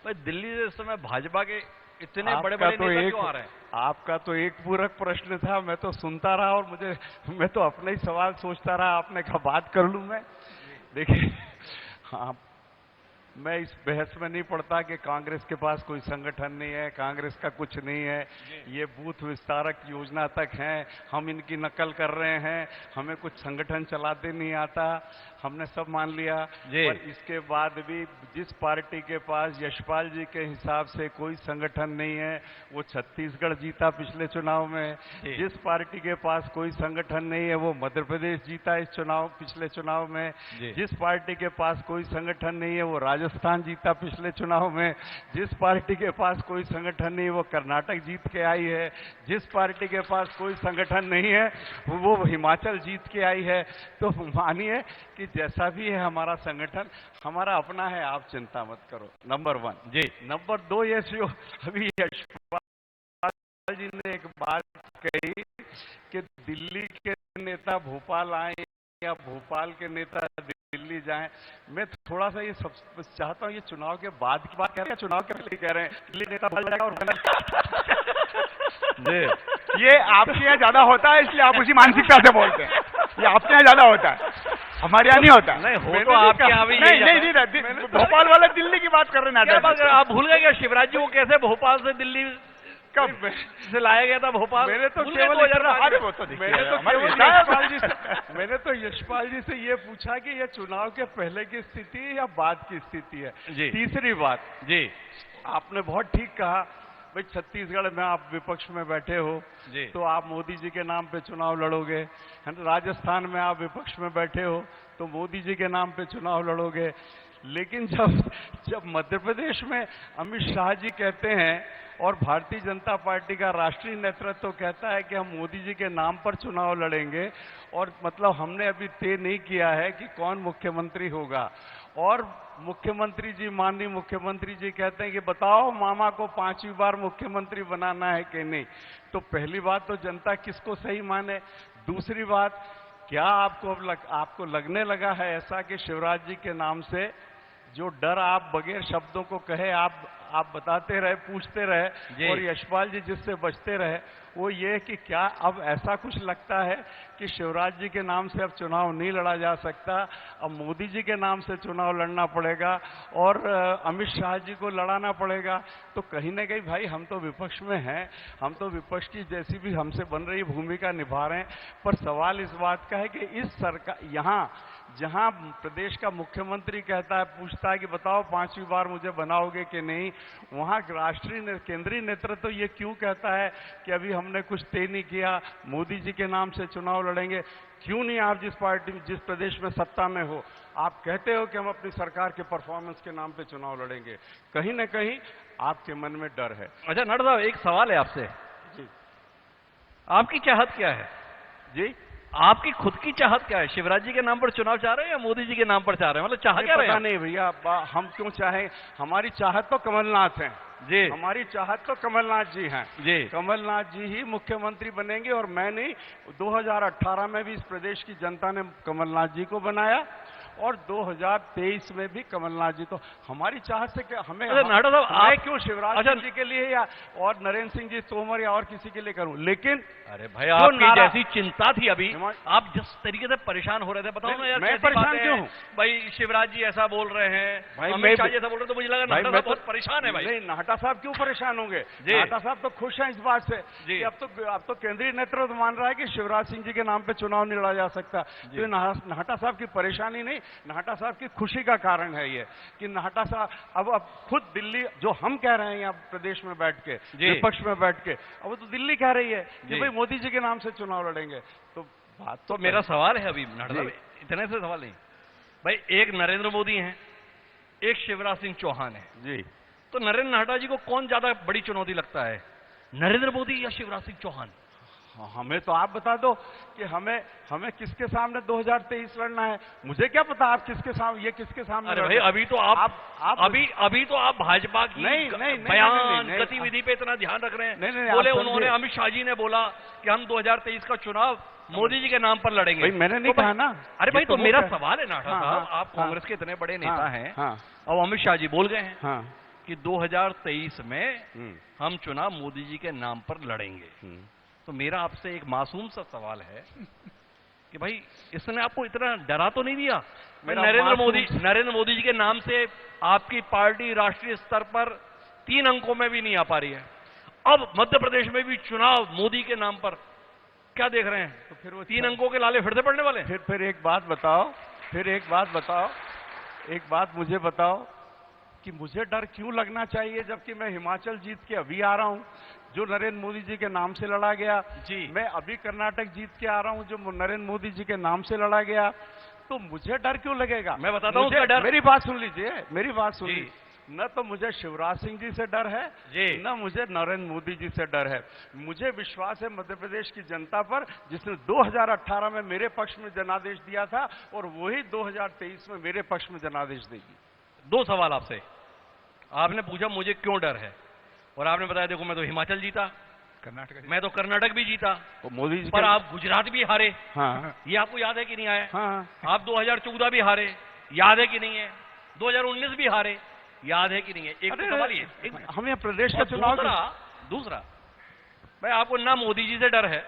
भाई, दिल्ली से इस समय भाजपा के इतने बड़े बड़े नेता क्यों आ रहे हैं? आपका तो एक पूरक प्रश्न था, मैं तो सुनता रहा और मैं तो अपना ही सवाल सोचता रहा। आपने कहा बात कर लूं मैं। देखिए, हाँ, मैं इस बहस में नहीं पड़ता कि कांग्रेस के पास कोई संगठन नहीं है, कांग्रेस का कुछ नहीं है, ये बूथ विस्तारक योजना तक हैं, हम इनकी नकल कर रहे हैं, हमें कुछ संगठन चलाते नहीं आता, हमने सब मान लिया। पर इसके बाद भी जिस पार्टी के पास यशपाल जी के हिसाब से कोई संगठन नहीं है, वो छत्तीसगढ़ जीता पिछले चुनाव में। जिस पार्टी के पास कोई संगठन नहीं है, वो मध्य प्रदेश जीता इस पिछले चुनाव में। जिस पार्टी के पास कोई संगठन नहीं है, वो राजस्थान जीता पिछले चुनाव में। जिस पार्टी के पास कोई संगठन नहीं, वो कर्नाटक जीत के आई है। जिस पार्टी के पास कोई संगठन नहीं है, वो हिमाचल जीत के आई है। तो मानिए कि जैसा भी है हमारा संगठन, हमारा अपना है, आप चिंता मत करो। नंबर 1 जी। नंबर 2, ये जो अभी यशपाल जी ने एक बात कही कि दिल्ली के नेता भोपाल आए या भोपाल के नेता दिल्ली दिल्ली जाएं। मैं थोड़ा सा ये सब चाहता हूं, ये चुनाव के बाद की बात कह रहे हैं, चुनाव के पहले कह रहे हैं दिल्ली नेता बदल जाएगा और ये आपके यहाँ ज्यादा होता है, इसलिए आप उसी मानसिकता से बोलते हैं। ये आपके यहाँ ज्यादा होता है, हमारे यहाँ नहीं होता। नहीं हो तो आपके यहाँ भी नहीं, भोपाल वाले दिल्ली की बात कर रहे हैं। आप भूल गए क्या शिवराज जी को कैसे भोपाल से दिल्ली कब से लाया गया था भोपाल? मैंने तो भूल केवल मैंने तो यशपाल जी से ये पूछा कि ये चुनाव के पहले की स्थिति है या बाद की स्थिति है। जी। तीसरी बात जी, आपने बहुत ठीक कहा भाई, छत्तीसगढ़ में आप विपक्ष में बैठे हो जी, तो आप मोदी जी के नाम पे चुनाव लड़ोगे, है ना? राजस्थान में आप विपक्ष में बैठे हो तो मोदी जी के नाम पे चुनाव लड़ोगे। लेकिन जब मध्य प्रदेश में अमित शाह जी कहते हैं और भारतीय जनता पार्टी का राष्ट्रीय नेतृत्व कहता है कि हम मोदी जी के नाम पर चुनाव लड़ेंगे, और मतलब हमने अभी तय नहीं किया है कि कौन मुख्यमंत्री होगा, और मुख्यमंत्री जी, माननीय मुख्यमंत्री जी कहते हैं कि बताओ मामा को 5वीं बार मुख्यमंत्री बनाना है कि नहीं, तो पहली बात तो जनता किसको सही माने। दूसरी बात, क्या आपको लगने लगा है ऐसा कि शिवराज जी के नाम से जो डर आप बगैर शब्दों को कहे आप बताते रहे, पूछते रहे, और यशपाल जी जिससे बचते रहे, वो ये कि क्या अब ऐसा कुछ लगता है कि शिवराज जी के नाम से अब चुनाव नहीं लड़ा जा सकता, अब मोदी जी के नाम से चुनाव लड़ना पड़ेगा और अमित शाह जी को लड़ाना पड़ेगा? तो कहीं ना कहीं भाई हम तो विपक्ष में हैं, हम तो विपक्ष की जैसी भी हमसे बन रही भूमिका निभा रहे हैं, पर सवाल इस बात का है कि इस सरकार यहाँ जहां प्रदेश का मुख्यमंत्री कहता है, पूछता है कि बताओ 5वीं बार मुझे बनाओगे कि नहीं, वहां केंद्रीय नेतृत्व ये क्यों कहता है कि अभी हमने कुछ तय नहीं किया, मोदी जी के नाम से चुनाव लड़ेंगे? क्यों नहीं आप जिस प्रदेश में सत्ता में हो, आप कहते हो कि हम अपनी सरकार के परफॉर्मेंस के नाम पे चुनाव लड़ेंगे? कहीं ना कहीं आपके मन में डर है। अच्छा नाडा साहब, एक सवाल है आपसे जी, आपकी चाहत क्या है? जी, आपकी खुद की चाहत क्या है? शिवराज जी के नाम पर चुनाव चाह रहे हैं या मोदी जी के नाम पर चाह रहे हैं? मतलब चाह क्या रहे हैं? पता नहीं भैया, हम क्यों चाहें? हमारी चाहत तो कमलनाथ है जी, हमारी चाहत तो कमलनाथ जी हैं जी, कमलनाथ जी ही मुख्यमंत्री बनेंगे, और मैं नहीं, 2018 में भी इस प्रदेश की जनता ने कमलनाथ जी को बनाया और 2023 में भी कमलनाथ जी। तो हमारी चाहत से क्या हमें नाडा साहब आप क्यों शिवराज जी के लिए या और नरेंद्र सिंह जी तोमर या और किसी के लिए करूं? लेकिन अरे भाई आपकी जैसी चिंता थी अभी, आप जिस तरीके से परेशान हो रहे थे, बताओ ना यार, मैं परेशान क्यों हूं? भाई शिवराज जी ऐसा बोल रहे हैं, अमित शाह जी ऐसा बोल रहे हैं, तो मुझे लगा नाटा साहब बहुत परेशान है। भाई नहीं, नाटा साहब क्यों परेशान होंगे? नाटा साहब तो खुश हैं इस बात से कि अब तो केंद्रीय नेतृत्व मान रहा है कि शिवराज सिंह जी के नाम पे चुनाव नहीं लड़ा जा सकता। तो नाटा साहब की परेशानी नहीं, नाटा साहब की खुशी का कारण है ये कि नाटा साहब अब खुद दिल्ली, जो हम कह रहे हैं यहाँ प्रदेश में बैठ के, विपक्ष में बैठ के, अब तो दिल्ली कह रही है कि भाई मोदी जी के नाम से चुनाव लड़ेंगे। तो बात तो मेरा सवाल है अभी नाटा साहब, इतने से सवाल नहीं भाई, एक नरेंद्र मोदी हैं, एक शिवराज सिंह चौहान है जी, तो नरेंद्र नाटा जी को कौन ज्यादा बड़ी चुनौती लगता है, नरेंद्र मोदी या शिवराज सिंह चौहान? हमें तो आप बता दो कि हमें किसके सामने 2023 लड़ना है। मुझे क्या पता आप किसके सामने, ये किसके सामने? अरे भाई अभी तो आप अभी तो आप भाजपा की बयान गतिविधि पे इतना ध्यान रख रहे हैं। नहीं, बोले उन्होंने, अमित शाह जी ने बोला कि हम 2023 का चुनाव मोदी जी के नाम पर लड़ेंगे। भाई मैंने नहीं कहा ना। अरे भाई तो मेरा सवाल है नाटा साहब, आप कांग्रेस के इतने बड़े नेता हैं और अमित शाह जी बोल गए हैं कि 2023 में हम चुनाव मोदी जी के नाम पर लड़ेंगे। तो मेरा आपसे एक मासूम सा सवाल है कि भाई इसने आपको इतना डरा तो नहीं दिया? नरेंद्र मोदी जी के नाम से आपकी पार्टी राष्ट्रीय स्तर पर 3 अंकों में भी नहीं आ पा रही है, अब मध्य प्रदेश में भी चुनाव मोदी के नाम पर, क्या देख रहे हैं? तो फिर वो 3 अंकों के लाले फिर से पड़ने वाले? फिर एक बात बताओ, एक बात मुझे बताओ कि मुझे डर क्यों लगना चाहिए जबकि मैं हिमाचल जीत के अभी आ रहा हूं जो नरेंद्र मोदी जी के नाम से लड़ा गया जी। मैं अभी कर्नाटक जीत के आ रहा हूं जो नरेंद्र मोदी जी के नाम से लड़ा गया। तो मुझे डर क्यों लगेगा? मैं बताता हूं डर। मेरी बात सुन लीजिए, मेरी बात सुन लीजिए। न तो मुझे शिवराज सिंह जी से डर है न मुझे नरेंद्र मोदी जी से डर है। मुझे विश्वास है मध्य प्रदेश की जनता पर, जिसने 2018 में मेरे पक्ष में जनादेश दिया था और वही 2023 में मेरे पक्ष में जनादेश देगी। 2 सवाल आपसे। आपने पूछा मुझे क्यों डर है और आपने बताया देखो मैं तो हिमाचल जीता, कर्नाटक, मैं तो कर्नाटक भी जीता, मोदी जी पर आप गुजरात भी हारे। हाँ। ये आपको याद है कि नहीं आया? हाँ। आप 2014 भी हारे, याद है कि नहीं है? 2019 भी हारे, याद है कि नहीं है? एक तो सवाल ये। हम यहाँ प्रदेश का और चुनाव दूसरा भाई, आपको ना मोदी जी से डर है,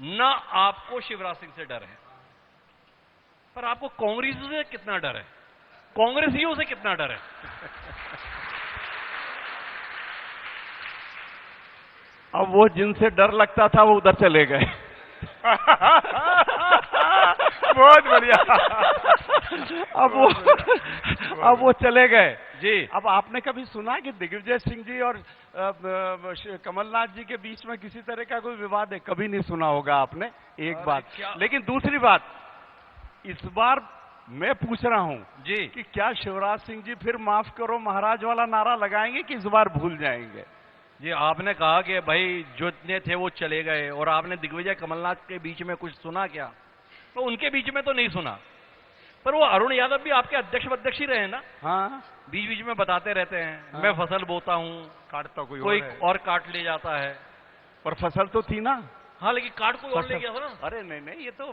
ना आपको शिवराज सिंह से डर है, पर आपको कांग्रेस से कितना डर है? कांग्रेसियों से कितना डर है? अब वो जिनसे डर लगता था वो उधर चले गए। बहुत बढ़िया। अब वो चले गए जी। अब आपने कभी सुना कि दिग्विजय सिंह जी और कमलनाथ जी के बीच में किसी तरह का कोई विवाद है? कभी नहीं सुना होगा आपने, एक बात। लेकिन दूसरी बात, इस बार मैं पूछ रहा हूं जी कि क्या शिवराज सिंह जी फिर माफ करो महाराज वाला नारा लगाएंगे कि इस बार भूल जाएंगे? जी, आपने कहा कि भाई जो इतने थे वो चले गए, और आपने दिग्विजय कमलनाथ के बीच में कुछ सुना क्या? तो उनके बीच में तो नहीं सुना, पर वो अरुण यादव भी आपके अध्यक्ष ही रहे ना? हाँ, बीच बीच में बताते रहते हैं, हाँ। मैं फसल बोता हूं, काटता कोई और काट ले जाता है। पर फसल तो थी ना। हाँ, लेकिन काट कोई और ले गया था ना। अरे नहीं, ये तो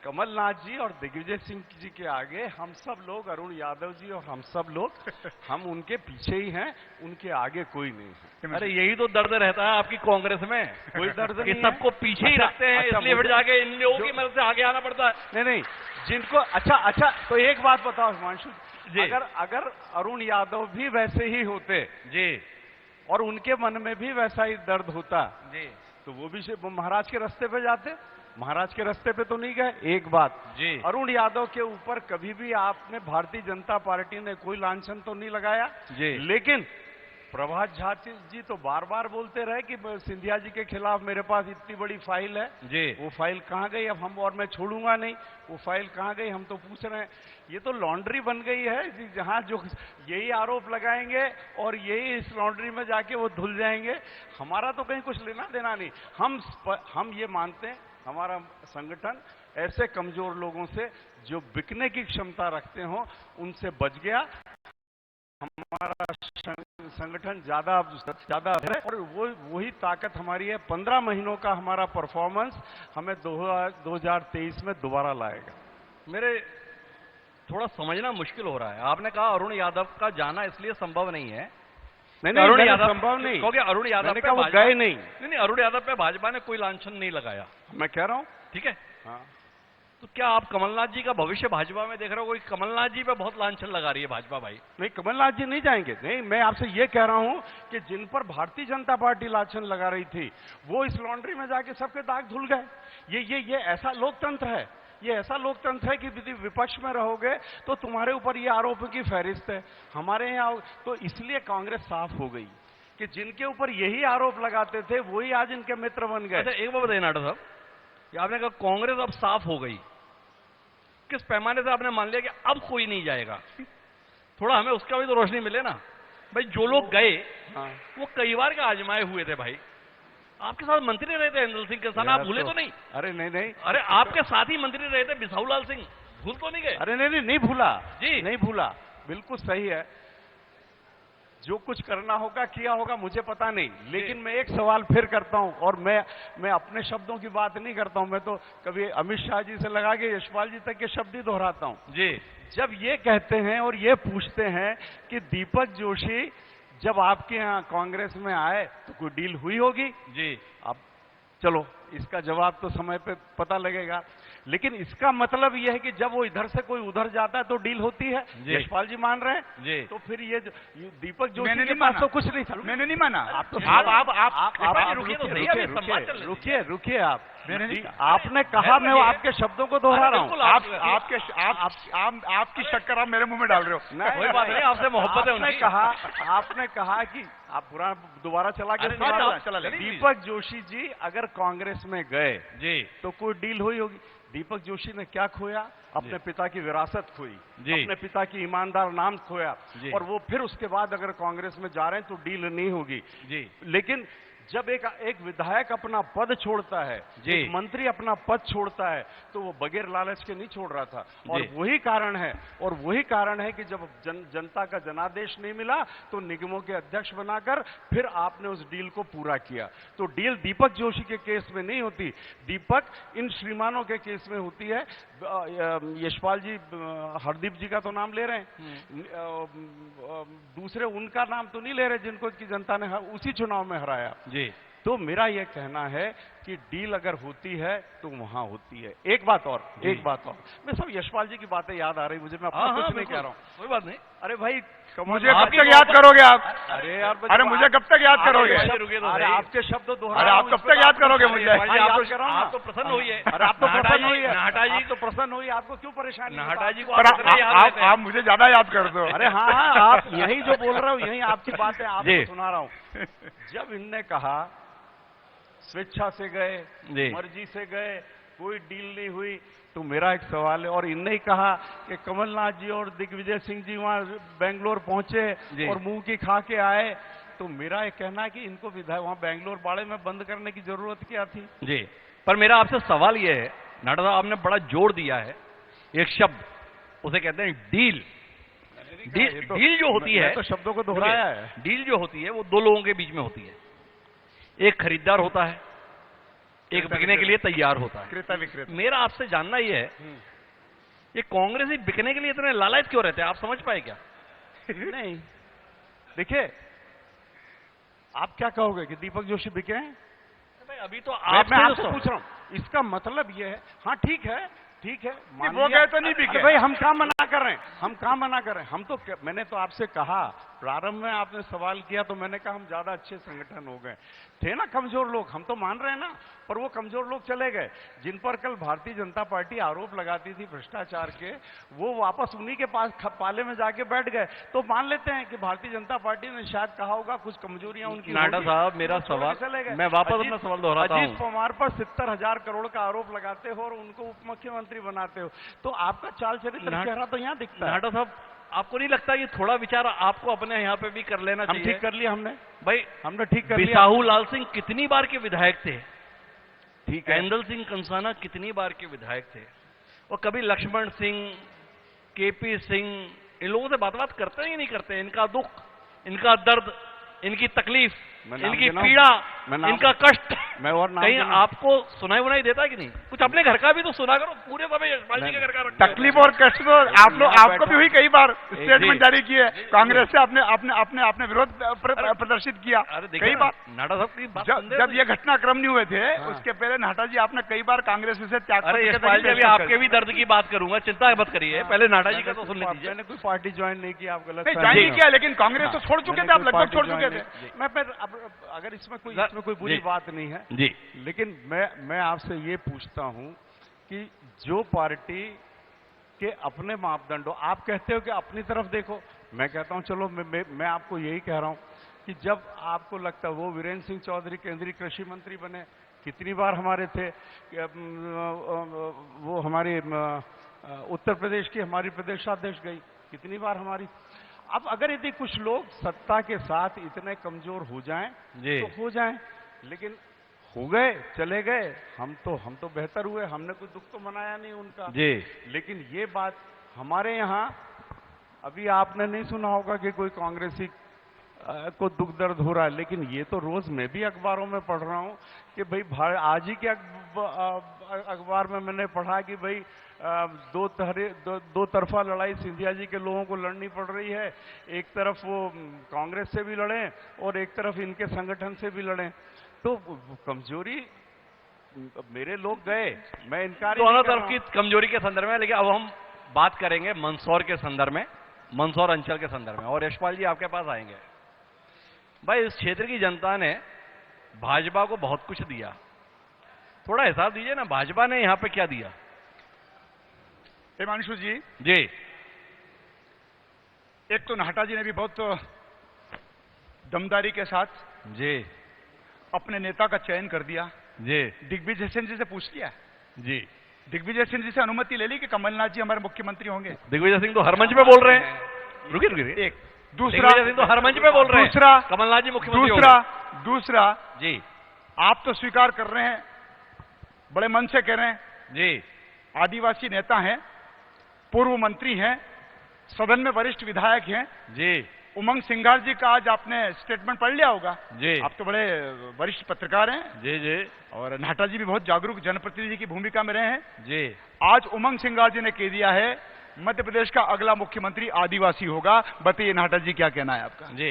कमलनाथ जी और दिग्विजय सिंह जी के आगे हम सब लोग, अरुण यादव जी और हम सब लोग, हम उनके पीछे ही हैं, उनके आगे कोई नहीं है। अरे यही तो दर्द रहता है आपकी कांग्रेस में, कोई दर्द कि नहीं है। सबको पीछे ही रखते हैं, अच्छा, इसलिए फिर जाके इन लोगों की मदद से आगे आना पड़ता है। नहीं, जिनको अच्छा तो एक बात बताओ हिमांशु जी। अगर अरुण यादव भी वैसे ही होते जी और उनके मन में भी वैसा ही दर्द होता जी तो वो भी महाराज के रास्ते पे जाते। महाराज के रास्ते पे तो नहीं गए। एक बात जी। अरुण यादव के ऊपर कभी भी आपने भारतीय जनता पार्टी ने कोई लांछन तो नहीं लगाया जी। लेकिन प्रभात झा जी तो बार बार बोलते रहे कि सिंधिया जी के खिलाफ मेरे पास इतनी बड़ी फाइल है जी। वो फाइल कहां गई? अब हम, और मैं छोड़ूंगा नहीं, वो फाइल कहां गई हम तो पूछ रहे हैं। ये तो लॉन्ड्री बन गई है जहां जो यही आरोप लगाएंगे और यही इस लॉन्ड्री में जाके वो धुल जाएंगे। हमारा तो कहीं कुछ लेना देना नहीं। हम ये मानते हैं हमारा संगठन ऐसे कमजोर लोगों से जो बिकने की क्षमता रखते हो उनसे बच गया। हमारा संगठन ज्यादा है और वही ताकत हमारी है। 15 महीनों का हमारा परफॉर्मेंस हमें 2023 में दोबारा लाएगा। मेरे थोड़ा समझना मुश्किल हो रहा है, आपने कहा अरुण यादव का जाना इसलिए संभव नहीं है। नहीं, अरुण यादव संभव नहीं, क्योंकि अरुण यादव पे वो गए नहीं। अरुण यादव पे भाजपा ने कोई लांछन नहीं लगाया, मैं कह रहा हूं। ठीक है। हाँ। तो क्या आप कमलनाथ जी का भविष्य भाजपा में देख रहे हो? कोई कमलनाथ जी पे बहुत लांछन लगा रही है भाजपा भाई। नहीं, कमलनाथ जी नहीं जाएंगे। नहीं, मैं आपसे ये कह रहा हूं कि जिन पर भारतीय जनता पार्टी लांछन लगा रही थी वो इस लॉन्ड्री में जाके सबके दाग धुल गए। ये ऐसा लोकतंत्र है, ये ऐसा लोकतंत्र है कि यदि विपक्ष में रहोगे तो तुम्हारे ऊपर ये आरोपों की फहरिस्त है। हमारे यहाँ तो इसलिए कांग्रेस साफ हो गई कि जिनके ऊपर यही आरोप लगाते थे वही आज इनके मित्र बन गए। अच्छा, एक बात बताइए नाडा साहब, कि आपने कहा कांग्रेस अब साफ हो गई, किस पैमाने से आपने मान लिया कि अब कोई नहीं जाएगा? थोड़ा हमें उसका भी तो रोशनी मिले ना भाई। जो लोग गए वो कई बार का आजमाए हुए थे भाई। आपके साथ मंत्री रहे थे इंदल सिंह के साथ, आप भूले तो नहीं? अरे नहीं, अरे आपके साथ ही मंत्री रहे थे बिसाहूलाल सिंह, भूल तो नहीं गए? अरे नहीं भूला जी, नहीं भूला, बिल्कुल सही है। जो कुछ करना होगा किया होगा, मुझे पता नहीं। लेकिन मैं एक सवाल फिर करता हूं और मैं अपने शब्दों की बात नहीं करता हूं, मैं तो कभी अमित शाह जी से लगा के यशपाल जी तक के शब्द ही दोहराता हूं। जी। जब ये कहते हैं और ये पूछते हैं कि दीपक जोशी जब आपके यहां कांग्रेस में आए तो कोई डील हुई होगी? जी। अब चलो इसका जवाब तो समय पे पता लगेगा, लेकिन इसका मतलब यह है कि जब वो इधर से कोई उधर जाता है तो डील होती है। यशपाल जी मान रहे हैं जी। तो फिर ये दीपक जोशी मैंने के नहीं पास माना। तो कुछ नहीं था। मैंने नहीं माना। आप तो रुकिए आप। आपने कहा, मैं आपके शब्दों को दोहरा रहा हूँ। आपकी शक्कर आप मेरे मुंह में डाल रहे हो। कोई बात नहीं, आपसे मोहब्बत है उनकी। आपने कहा कि आप पुराना दोबारा चला के चला ले। दीपक जोशी जी अगर कांग्रेस में गए जी तो कोई डील हुई होगी। दीपक जोशी ने क्या खोया? अपने पिता की विरासत खोई, अपने पिता की ईमानदार नाम खोया, और वो फिर उसके बाद अगर कांग्रेस में जा रहे हैं तो डील नहीं होगी। जी। लेकिन जब एक विधायक अपना पद छोड़ता है, जी। एक मंत्री अपना पद छोड़ता है, तो वो बगैर लालच के नहीं छोड़ रहा था। और जी। वही कारण है कि जब जनता का जनादेश नहीं मिला तो निगमों के अध्यक्ष बनाकर फिर आपने उस डील को पूरा किया। तो डील दीपक जोशी के केस में नहीं होती, दीपक इन श्रीमानों के केस में होती है। यशपाल जी, हरदीप जी का तो नाम ले रहे हैं, दूसरे उनका नाम तो नहीं ले रहे जिनको की जनता ने उसी चुनाव में हराया। जी। तो मेरा यह कहना है कि डील अगर होती है तो वहां होती है। एक बात और, मैं सब यशपाल जी की बातें याद आ रही मुझे, मैं अपना कुछ नहीं कह रहा हूं। कोई बात नहीं। अरे भाई, मुझे कब तक याद करोगे आप? अरे यार, अरे मुझे कब तक याद करोगे? अरे आपके शब्द दोहरा, अरे आप कब तक याद करोगे मुझे? आप तो प्रसन्न हुई है। अरे आप तो प्रसन्न हुई है, नाहटा जी तो प्रसन्न हुई, आपको क्यों परेशानी? नाहटा जी को पर इतना याद रहते हैं। आप मुझे ज्यादा याद कर दो। अरे हाँ, आप यही जो बोल रहे हो, यही आपकी बात है, आपको सुना रहा हूं। जब इनने कहा स्वेच्छा से गए, मर्जी से गए, कोई डील नहीं हुई, तो मेरा एक सवाल है। और इनने ही कहा कि कमलनाथ जी और दिग्विजय सिंह जी वहां बेंगलोर पहुंचे और मुंह की खा के आए, तो मेरा एक कहना है कि इनको विधायक वहां बेंगलोर बाड़े में बंद करने की जरूरत क्या थी? जी, पर मेरा आपसे सवाल यह है, नाडा साहब आपने बड़ा जोर दिया है एक शब्द, उसे कहते हैं डील। डील जो होती है, तो शब्दों को दोहराया है। डील जो होती है वो दो लोगों के बीच में होती है। एक खरीदार होता है, एक बिकने के लिए तैयार होता है। क्रेता विक्रेता। मेरा आपसे जानना यह है, ये कांग्रेस ही बिकने के लिए इतने लालायत क्यों रहते हैं? आप समझ पाए क्या? नहीं, देखिए, आप क्या कहोगे कि दीपक जोशी बिके हैं? भाई अभी तो मैं आपसे आपसे पूछ रहा हूं, इसका मतलब ये है। हाँ ठीक है, मान वो लिया। गए तो नहीं बिके। भाई हम कहां मना कर रहे हैं, हम तो मैंने तो आपसे कहा, प्रारंभ में आपने सवाल किया तो मैंने कहा हम ज्यादा अच्छे संगठन हो गए थे ना, कमजोर लोग, हम तो मान रहे हैं ना, पर वो कमजोर लोग चले गए जिन पर कल भारतीय जनता पार्टी आरोप लगाती थी भ्रष्टाचार के, वो वापस उन्हीं के पास पाले में जाके बैठ गए। तो मान लेते हैं कि भारतीय जनता पार्टी ने शायद कहा होगा कुछ कमजोरियां उनकी। नाडा साहब, मेरा सवाल, मैं वापस अपना सवाल दोहराता हूं। अजीत पवार पर 70,000 करोड़ का आरोप लगाते हो और उनको उप मुख्यमंत्री बनाते हो, तो आपका चाल चरित्र चेहरा तो यहाँ दिखता है। नाडा साहब, आपको नहीं लगता ये थोड़ा विचार आपको अपने यहाँ पे भी कर लेना चाहिए? हम ठीक कर लिया हमने, भाई हमने ठीक कर लिया। बिसाहू लाल सिंह कितनी बार के विधायक थे, ठीक है, ऐंदल सिंह कंसाना कितनी बार के विधायक थे, और कभी लक्ष्मण सिंह, केपी सिंह, इन लोगों से बात करते हैं या नहीं करते? इनका दुख, इनका दर्द, इनकी तकलीफ, इनकी पीड़ा, इनका कष्ट मैं और नाम कहीं आपको सुनाई उनाई देता कि नहीं? कुछ अपने घर का भी तो सुना करो, पूरे समय यशपाल जी के घर का रखते हो। तकलीफ और कष्ट तो आपको भी हुई, कई बार स्टेटमेंट जारी किए, कांग्रेस से आपने विरोध प्रदर्शित किया कई बार। नाडा साहब की बात जब ये घटनाक्रम नहीं हुए थे उसके पहले नाडा जी आपने कई बार कांग्रेस से त्याग। अरे यशपाल जी, अभी आपके भी दर्द की बात करूंगा, चिंता मत करिए, पहले नाडा जी का तो सुन लीजिए। मैंने कोई पार्टी ज्वाइन नहीं की, आप गलत ज्वाइन नहीं किया, लेकिन कांग्रेस तो छोड़ चुके थे, आप लगभग छोड़ चुके थे। मैं अगर इसमें कोई बुरी बात नहीं है जी, लेकिन मैं आपसे ये पूछता हूं कि जो पार्टी के अपने मापदंडों, आप कहते हो कि अपनी तरफ देखो, मैं कहता हूं चलो मैं आपको यही कह रहा हूं कि जब आपको लगता है, वो वीरेंद्र सिंह चौधरी केंद्रीय कृषि मंत्री बने, कितनी बार हमारे थे, वो हमारे उत्तर प्रदेश की हमारी प्रदेशाध्यक्ष गई, कितनी बार हमारी। अब अगर यदि कुछ लोग सत्ता के साथ इतने कमजोर हो जाएं तो हो जाएं, लेकिन हो गए, चले गए, हम तो बेहतर हुए, हमने कोई दुख तो मनाया नहीं उनका जी। लेकिन ये बात हमारे यहाँ अभी आपने नहीं सुना होगा कि कोई कांग्रेसी को दुख दर्द हो रहा है, लेकिन ये तो रोज मैं भी अखबारों में पढ़ रहा हूं कि भाई आज ही के अखबार में मैंने पढ़ा कि भाई दो तरफा लड़ाई सिंधिया जी के लोगों को लड़नी पड़ रही है। एक तरफ वो कांग्रेस से भी लड़े और एक तरफ इनके संगठन से भी लड़े, तो कमजोरी मेरे लोग गए, मैं इनकार दोनों तरफ की कमजोरी के संदर्भ में। लेकिन अब हम बात करेंगे मंदसौर के संदर्भ में, मंदसौर अंचल के संदर्भ में, और यशपाल जी आपके पास आएंगे। भाई इस क्षेत्र की जनता ने भाजपा को बहुत कुछ दिया, थोड़ा हिसाब दीजिए ना, भाजपा ने यहां पे क्या दिया? हिमांशु जी, एक तो नाहटा जी ने भी बहुत दमदारी के साथ जी अपने नेता का चयन कर दिया जी। दिग्विजय सिंह जी से पूछ लिया जी, दिग्विजय सिंह जी से अनुमति ले ली कि कमलनाथ जी हमारे मुख्यमंत्री होंगे? दिग्विजय सिंह तो हर मंच पे बोल रहे हैं। रुकिए, एक दूसरा, दिग्विजय सिंह तो हर मंच पे बोल रहे हैं दूसरा कमलनाथ जी मुख्यमंत्री दूसरा होंगे। दूसरा जी आप तो स्वीकार कर रहे हैं, बड़े मन से कह रहे हैं, जी आदिवासी नेता हैं, पूर्व मंत्री हैं, सदन में वरिष्ठ विधायक हैं। जी उमंग सिंघार जी का आज आपने स्टेटमेंट पढ़ लिया होगा। जी आप तो बड़े वरिष्ठ पत्रकार हैं जी जी और नाहटा जी भी बहुत जागरूक जनप्रतिनिधि की भूमिका में रहे हैं। जी आज उमंग सिंघार जी ने कह दिया है मध्य प्रदेश का अगला मुख्यमंत्री आदिवासी होगा। बताइए नाहटा जी, क्या कहना है आपका? जी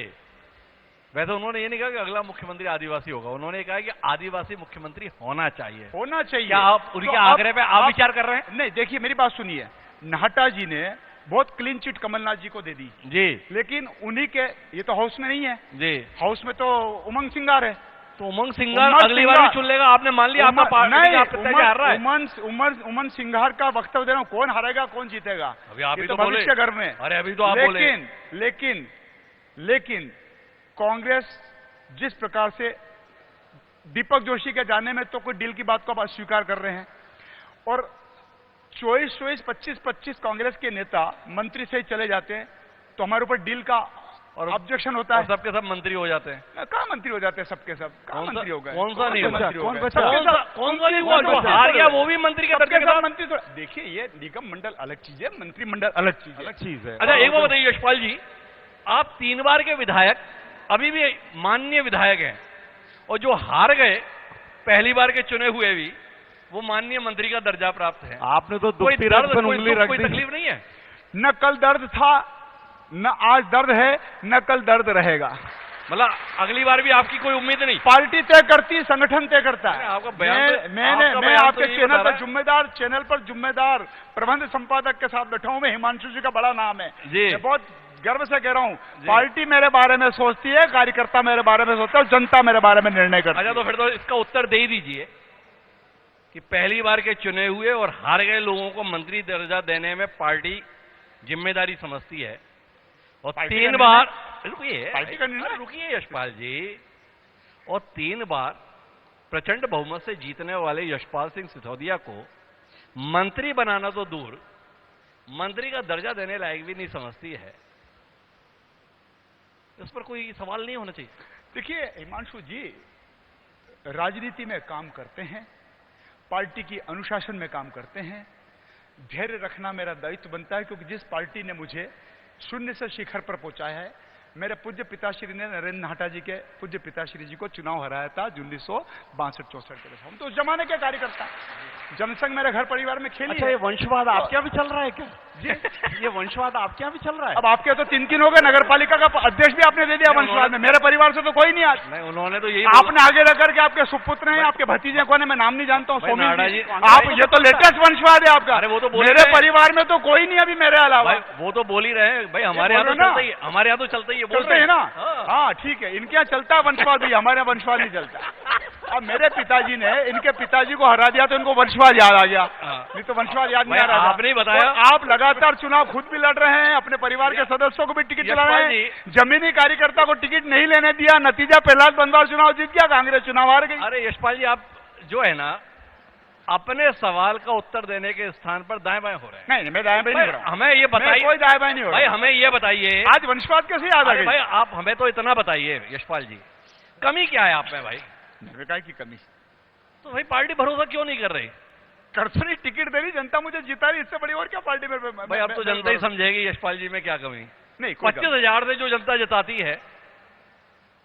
वैसे उन्होंने ये नहीं कहा कि अगला मुख्यमंत्री आदिवासी होगा, उन्होंने कहा कि आदिवासी मुख्यमंत्री होना चाहिए। होना चाहिए। क्या आप उनके आग्रह पे आप विचार कर रहे हैं? नहीं, देखिए मेरी बात सुनिए, नाहटा जी ने बहुत क्लीन चिट कमलनाथ जी को दे दी जी, लेकिन उन्हीं के, ये तो हाउस में नहीं है, जी हाउस में तो उमंग सिंघार है। तो उमंग सिंघार अगली बार भी चुन लेगा। आपने मान लिया आपका पार्टी का प्रत्याशी हार रहा है। उमंग सिंघार का वक्तव्य दे रहा हूं, कौन हारेगा कौन जीतेगा अभी आप ये ही तो तो बोले। भविष्य गर्भ में। अरे अभी तो आप बोले। लेकिन कांग्रेस जिस प्रकार से दीपक जोशी के जाने में तो कोई डील की बात को आप स्वीकार कर रहे हैं और 24-24, 25-25 कांग्रेस के नेता मंत्री से ही चले जाते हैं तो हमारे ऊपर डील का और ऑब्जेक्शन होता है। सबके सब मंत्री हो जाते हैं। कहाँ मंत्री हो जाते हैं सबके सब? कहाँ मंत्री हो गए? कौन सा नहीं हुआ? कौन सा नहीं हुआ? जो हार गया वो भी मंत्री के दर्जे के साथ मंत्री। तो देखिए, ये निगम मंडल अलग चीज है, मंत्रिमंडल अलग चीज है। अच्छा एक बात बताइए यशपाल जी, आप 3 बार के विधायक अभी भी माननीय विधायक हैं और जो हार गए पहली बार के चुने हुए भी वो माननीय मंत्री का दर्जा प्राप्त है। आपने तो कोई दुखती दर्द, रग पर कोई उंगली दुख, रख कोई दी। तकलीफ नहीं है? न कल दर्द था, न आज दर्द है, न कल दर्द रहेगा। मतलब अगली बार भी आपकी कोई उम्मीद नहीं? पार्टी तय करती, संगठन तय करता है। आपका बयान मैं आपके चैनल पर जिम्मेदार प्रबंध संपादक के साथ बैठा हूं। मैं हिमांशु जी का बड़ा नाम है जी। मैं बहुत गर्व से कह रहा हूं, पार्टी मेरे बारे में सोचती है, कार्यकर्ता मेरे बारे में सोचता है, जनता मेरे बारे में निर्णय करती है। अच्छा तो फिर तो इसका उत्तर दे ही दीजिए कि पहली बार के चुने हुए और हार गए लोगों को मंत्री दर्जा देने में पार्टी जिम्मेदारी समझती है और 3 बार रुकिए यशपाल जी, और 3 बार प्रचंड बहुमत से जीतने वाले यशपाल सिंह सिसोदिया को मंत्री बनाना तो दूर, मंत्री का दर्जा देने लायक भी नहीं समझती है। इस पर कोई सवाल नहीं होना चाहिए? देखिए हिमांशु जी, राजनीति में काम करते हैं, पार्टी की अनुशासन में काम करते हैं, धैर्य रखना मेरा दायित्व बनता है क्योंकि जिस पार्टी ने मुझे शून्य से शिखर पर पहुंचाया है, मेरे पूज्य पिताश्री ने, नरेंद्र नाहटा जी के पूज्य पिताश्री जी को चुनाव हराया था 1962-64 के दशक। हम तो उस जमाने के कार्यकर्ता, जनसंघ मेरे घर परिवार में खेली। अच्छा, ये वंशवाद आपके यहाँ भी चल रहा है क्या? जी, ये वंशवाद आपके यहाँ भी चल रहा है? अब आपके तो 3 हो गए, नगर पालिका का अध्यक्ष भी आपने दे दिया वंशवाद में। मेरे परिवार से तो कोई नहीं आज। नहीं, उन्होंने तो यही आपने आगे रख करके आपके सुपुत्र हैं, आपके भतीजे कौन है, मैं नाम नहीं जानता हूँ, सोमी जी। आप ये तो लेटेस्ट वंशवाद है आपका। अरे वो तो मेरे परिवार में तो कोई नहीं अभी मेरे अलावा। वो तो बोल ही रहे हैं भाई, हमारे यहाँ तो चलता ही है, हमारे यहाँ तो चलता ही है, बोलते हैं ना। हाँ ठीक है, इनके यहाँ चलता है वंशवाद भी, हमारे यहाँ वंशवाद नहीं चलता। अब मेरे पिताजी ने इनके पिताजी को हरा दिया तो इनको वंशवाद याद आ गया, नहीं तो वंशवाद याद नहीं आ रहा। आपने बताया। आप लगातार चुनाव खुद भी लड़ रहे हैं, अपने परिवार के सदस्यों को भी टिकट दिला रहे हैं, जमीनी कार्यकर्ता को टिकट नहीं लेने दिया, नतीजा प्रहलाद बनवार चुनाव जीत गया, कांग्रेस चुनाव हार गई। अरे यशपाल जी, आप जो है ना अपने सवाल का उत्तर देने के स्थान पर दाएं बाएं हो रहे हैं। नहीं, मैं दाएं बाएं नहीं हो रहा। हमें ये बताइए, कोई दाएं बाएं नहीं हो रहा भाई, हमें ये बताइए आज वंशवाद कैसे याद आ गई? भाई आप हमें तो इतना बताइए यशपाल जी, कमी क्या है आप में भाई? निर्विकार की कमी। तो भाई पार्टी भरोसा क्यों नहीं कर रही? करसनी टिकट दे रही, जनता मुझे जिता रही, इससे बड़ी और क्या पार्टी में? भाई अब तो जनता ही समझेगी यशपाल जी में क्या कमी। नहीं, 25,000 से जो जनता जिताती है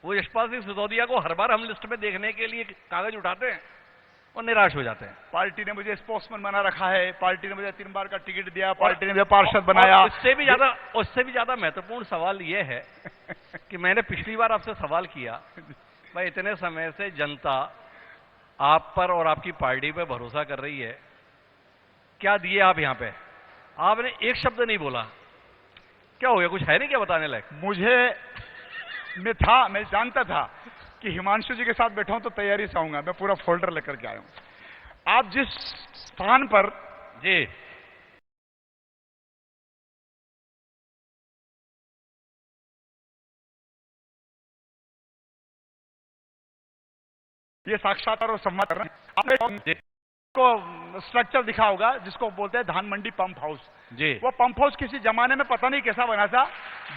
वो यशपाल सिंह सिसोदिया को हर बार हम लिस्ट में देखने के लिए कागज उठाते हैं और निराश हो जाते हैं। पार्टी ने मुझे स्पोर्ट्समैन बना रखा है, पार्टी ने मुझे 3 बार का टिकट दिया, पार्टी ने मुझे पार्षद बनाया। उससे भी ज्यादा महत्वपूर्ण सवाल यह है कि मैंने पिछली बार आपसे सवाल किया, भाई इतने समय से जनता आप पर और आपकी पार्टी पे भरोसा कर रही है, क्या दिए आप यहां पे? आपने एक शब्द नहीं बोला, क्या हो गया? कुछ है नहीं क्या बताने लायक? मैं जानता था कि हिमांशु जी के साथ बैठा हूं तो तैयारी से आऊंगा, मैं पूरा फोल्डर लेकर के आया हूं। आप जिस स्थान पर जी ये साक्षात्कार और संवाद कर रहे हैं, आपने को स्ट्रक्चर दिखा होगा जिसको बोलते हैं धान मंडी पंप हाउस जी। वो पंप हाउस किसी जमाने में पता नहीं कैसा बना था,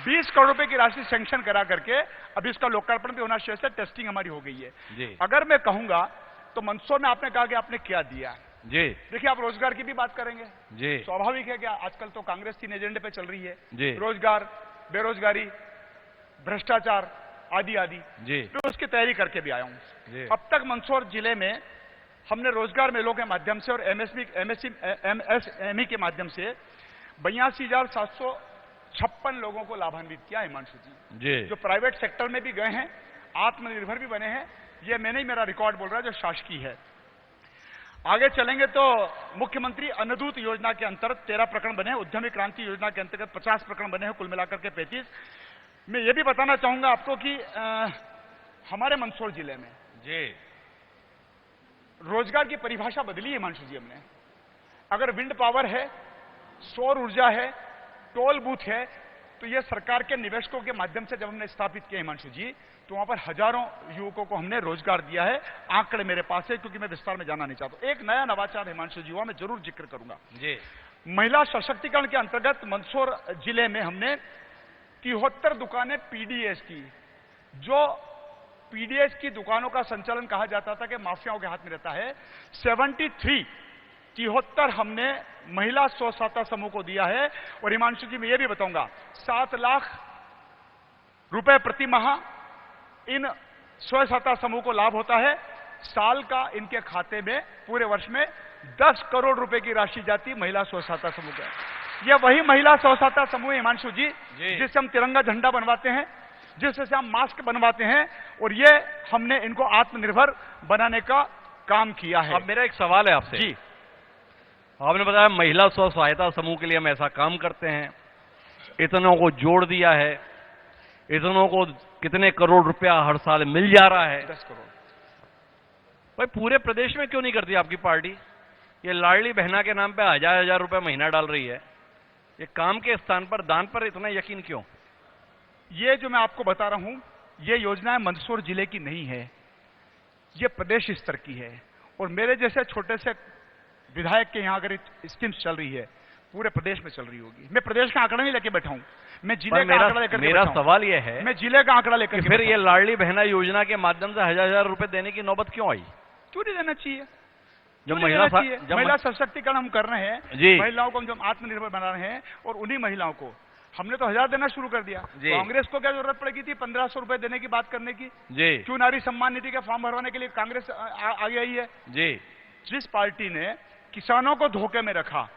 20 करोड़ रुपए की राशि सैंक्शन करा करके अभी इसका लोकार्पण भी होना शेष है, टेस्टिंग हमारी हो गई है जी। अगर मैं कहूंगा तो मंदसौर में आपने कहा कि आपने क्या दिया जी। देखिए, आप रोजगार की भी बात करेंगे जी। स्वाभाविक है कि आजकल तो कांग्रेस 3 एजेंडे पे चल रही है जी। रोजगार, बेरोजगारी, भ्रष्टाचार आदि आदि जी। मैं उसकी तैयारी करके भी आया हूं। जी। अब तक मंदसौर जिले में हमने रोजगार मेलों के माध्यम से और एमएसएमई के माध्यम से 82,756 लोगों को लाभान्वित किया हिमांशु जी, जो प्राइवेट सेक्टर में भी गए हैं, आत्मनिर्भर भी बने हैं। ये मैं नहीं, मेरा रिकॉर्ड बोल रहा है जो शासकीय है। आगे चलेंगे तो मुख्यमंत्री अन्नदूत योजना के अंतर्गत 13 प्रकरण बने हैं, उद्यमी क्रांति योजना के अंतर्गत 50 प्रकरण बने हैं, कुल मिलाकर के 35। मैं ये भी बताना चाहूंगा आपको कि हमारे मंदसौर जिले में जी रोजगार की परिभाषा बदली है हिमांशु जी हमने। अगर विंड पावर है, सौर ऊर्जा है, टोल बूथ है, तो ये सरकार के निवेशकों के माध्यम से जब हमने स्थापित किया हिमांशु जी, तो वहां पर हजारों युवकों को हमने रोजगार दिया है। आंकड़े मेरे पास है, क्योंकि मैं विस्तार में जाना नहीं चाहता। एक नया नवाचार हिमांशु जी हुआ, मैं जरूर जिक्र करूंगा जी। महिला सशक्तिकरण के अंतर्गत मंदसौर जिले में हमने 73 दुकानें पीडीएस की, जो पीडीएस की दुकानों का संचालन कहा जाता था कि माफियाओं के हाथ में रहता है, 73 हमने महिला स्व सहायता समूह को दिया है। और हिमांशु जी मैं ये भी बताऊंगा, 7 लाख रुपए प्रति माह इन स्व सहायता समूह को लाभ होता है। साल का इनके खाते में पूरे वर्ष में 10 करोड़ रुपए की राशि जाती महिला स्व सहायता समूह को। यह वही महिला स्व सहायता समूह हिमांशु जी जिससे हम तिरंगा झंडा बनवाते हैं, जिससे हम मास्क बनवाते हैं, और ये हमने इनको आत्मनिर्भर बनाने का काम किया है। अब मेरा एक सवाल है आपसे जी। आपने बताया महिला स्व सहायता समूह के लिए हम ऐसा काम करते हैं, इतनों को जोड़ दिया है, इतनों को कितने करोड़ रुपया हर साल मिल जा रहा है। 10 करोड़। भाई पूरे प्रदेश में क्यों नहीं करती आपकी पार्टी? ये लाडली बहना के नाम पे 1000-1000 रुपए महीना डाल रही है, ये काम के स्थान पर दान पर इतना यकीन क्यों? ये जो मैं आपको बता रहा हूं, ये योजनाएं मंदसौर जिले की नहीं है, ये प्रदेश स्तर की है। और मेरे जैसे छोटे से विधायक के यहां अगर स्कीम्स चल रही है, पूरे प्रदेश में चल रही होगी। मैं प्रदेश का आंकड़ा नहीं लेके बैठा हूं, मैं जिले का आंकड़ा लेकर मेरा सवाल यह है, मैं जिले का आंकड़ा लेकर फिर ये लाडली बहना योजना के माध्यम से 1000-1000 रुपए देने की नौबत क्यों आई? क्यों नहीं देना चाहिए? जब महिला सशक्तिकरण हम कर रहे हैं, जी। महिलाओं को हम जो आत्मनिर्भर बना रहे हैं, और उन्हीं महिलाओं को हमने तो 1000 देना शुरू कर दिया। कांग्रेस को क्या जरूरत पड़ेगी थी 1500 रुपए देने की बात करने की? जी। क्यों नारी सम्मान निधि के फॉर्म भरवाने के लिए कांग्रेस आगे आई है? जी। जिस पार्टी ने किसानों को धोखे में रखा,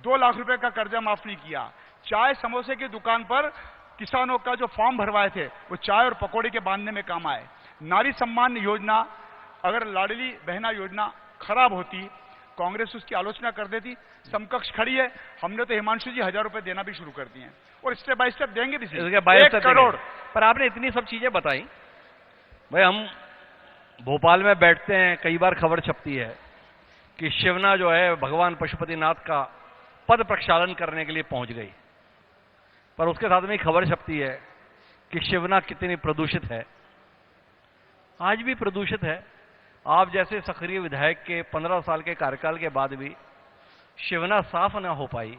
2 लाख रुपए का कर्जा माफ नहीं किया, चाय समोसे की दुकान पर किसानों का जो फॉर्म भरवाए थे वो चाय और पकौड़े के बांधने में काम आए। नारी सम्मान योजना, अगर लाडली बहना योजना खराब होती, कांग्रेस उसकी आलोचना कर देती, समकक्ष खड़ी है। हमने तो हिमांशु जी 1000 रुपए देना भी शुरू कर दिए हैं, और स्टेप बाय स्टेप देंगे भी। 1 करोड़। पर आपने इतनी सब चीजें बताई, भाई हम भोपाल में बैठते हैं, कई बार खबर छपती है कि शिवना जो है भगवान पशुपतिनाथ का पद प्रक्षालन करने के लिए पहुंच गई, पर उसके साथ में खबर छपती है कि शिवना कितनी प्रदूषित है। आज भी प्रदूषित है। आप जैसे सक्रिय विधायक के 15 साल के कार्यकाल के बाद भी शिवना साफ ना हो पाई,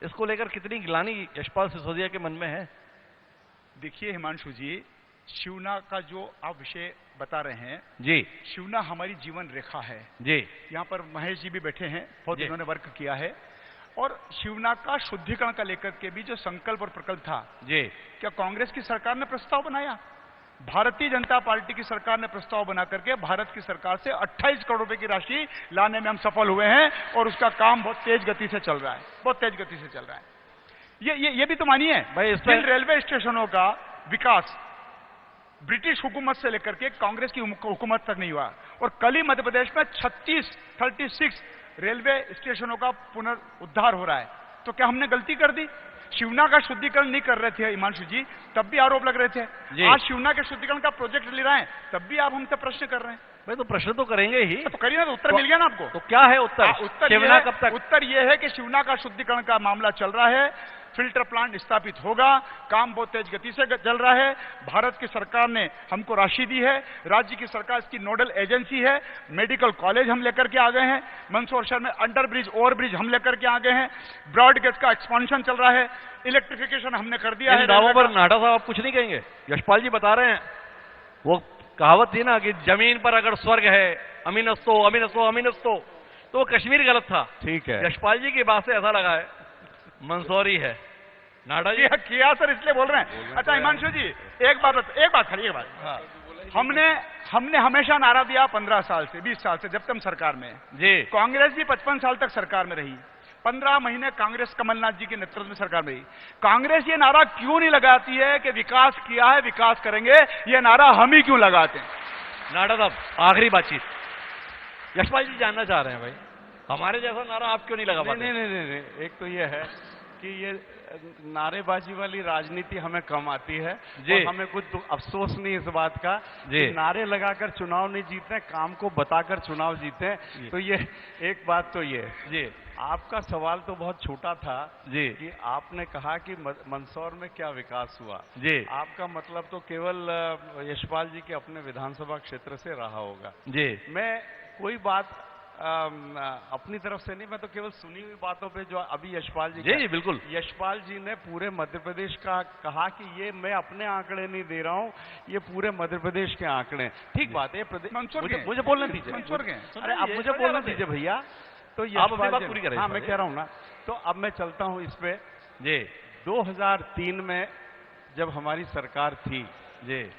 इसको लेकर कितनी ग्लानि यशपाल सिसोदिया के मन में है? देखिए हिमांशु जी, शिवना का जो आप विषय बता रहे हैं जी, शिवना हमारी जीवन रेखा है जी। यहाँ पर महेश जी भी बैठे हैं, बहुत जी। उन्होंने वर्क किया है। और शिवना का शुद्धिकरण का लेकर के भी जो संकल्प और प्रकल्प था, जी। क्या कांग्रेस की सरकार ने प्रस्ताव बनाया? भारतीय जनता पार्टी की सरकार ने प्रस्ताव बना करके भारत की सरकार से 28 करोड़ रुपए की राशि लाने में हम सफल हुए हैं, और उसका काम बहुत तेज गति से चल रहा है, बहुत तेज गति से चल रहा है। ये भी तो मानिए भाई, जिन रेलवे स्टेशनों का विकास ब्रिटिश हुकूमत से लेकर के कांग्रेस की हुकूमत तक नहीं हुआ, और कल ही मध्य प्रदेश में 36 रेलवे स्टेशनों का पुनरुद्धार हो रहा है। तो क्या हमने गलती कर दी? शिवना का शुद्धिकरण नहीं कर रहे थे हिमांशु जी, तब भी आरोप लग रहे थे। आज शिवना के शुद्धिकरण का प्रोजेक्ट ले रहे हैं, तब भी आप हमसे प्रश्न कर रहे हैं। भाई तो प्रश्न तो करेंगे ही। तो करिए ना, तो उत्तर मिल गया ना आपको। तो क्या है उत्तर? उत्तर ये शिवना है, कब तक? उत्तर ये है कि शिवना का शुद्धिकरण का मामला चल रहा है, फिल्टर प्लांट स्थापित होगा, काम बहुत तेज गति से चल रहा है। भारत की सरकार ने हमको राशि दी है, राज्य की सरकार इसकी नोडल एजेंसी है, मेडिकल कॉलेज हम लेकर के आ गए हैं, मंदसौर शहर में अंडर ब्रिज ओवर ब्रिज हम लेकर के आ गए हैं, ब्रॉड गेज का एक्सपांशन चल रहा है, इलेक्ट्रिफिकेशन हमने कर दिया है। इन दावों पर नाडा साहब आप कुछ नहीं कहेंगे? यशपाल जी बता रहे हैं, वो कहावत थी ना कि जमीन पर अगर स्वर्ग है, अमीनस्तो अमीनस्तो अमीनस्तो, तो वो कश्मीर गलत था। ठीक है, यशपाल जी की बात से ऐसा लगा है मंदसौरी है। नाडा जी किया सर, इसलिए बोल रहे हैं। अच्छा हिमांशु जी, एक बात खड़ी है। हाँ। हमने हमेशा नारा दिया 15 साल से 20 साल से, जब तक हम सरकार में जी। कांग्रेस भी 55 साल तक सरकार में रही, 15 महीने कांग्रेस कमलनाथ जी के नेतृत्व में सरकार में रही। कांग्रेस ये नारा क्यों नहीं लगाती है कि विकास किया है, विकास करेंगे? ये नारा हम ही क्यों लगाते हैं? नाडा साहब आखिरी बातचीत, यशपाल जी जानना चाह रहे हैं भाई, हमारे जैसा नारा आप क्यों नहीं लगा पाते? नहीं, एक तो ये है कि ये नारेबाजी वाली राजनीति हमें कम आती है जी। और हमें कुछ अफसोस नहीं इस बात का जी। कि नारे लगाकर चुनाव नहीं जीते, काम को बताकर चुनाव जीते। तो ये एक बात तो ये जी। आपका सवाल तो बहुत छोटा था जी। कि आपने कहा कि मंदसौर में क्या विकास हुआ। जी। आपका मतलब तो केवल यशपाल जी के अपने विधानसभा क्षेत्र से रहा होगा। जी। मैं कोई बात अपनी तरफ से नहीं, मैं तो केवल सुनी हुई बातों पे जो अभी यशपाल जी जी बिल्कुल, यशपाल जी ने पूरे मध्य प्रदेश का कहा कि ये मैं अपने आंकड़े नहीं दे रहा हूं, ये पूरे मध्य प्रदेश के आंकड़े। ठीक बात है, मुझे बोलने दीजिए। अरे अब मुझे बोलने दीजिए भैया। तो आप अपनी बात पूरी करें। हाँ, मैं कह रहा हूं ना। तो अब मैं चलता हूं इस पे। जी। 2003 में जब हमारी सरकार थी जी,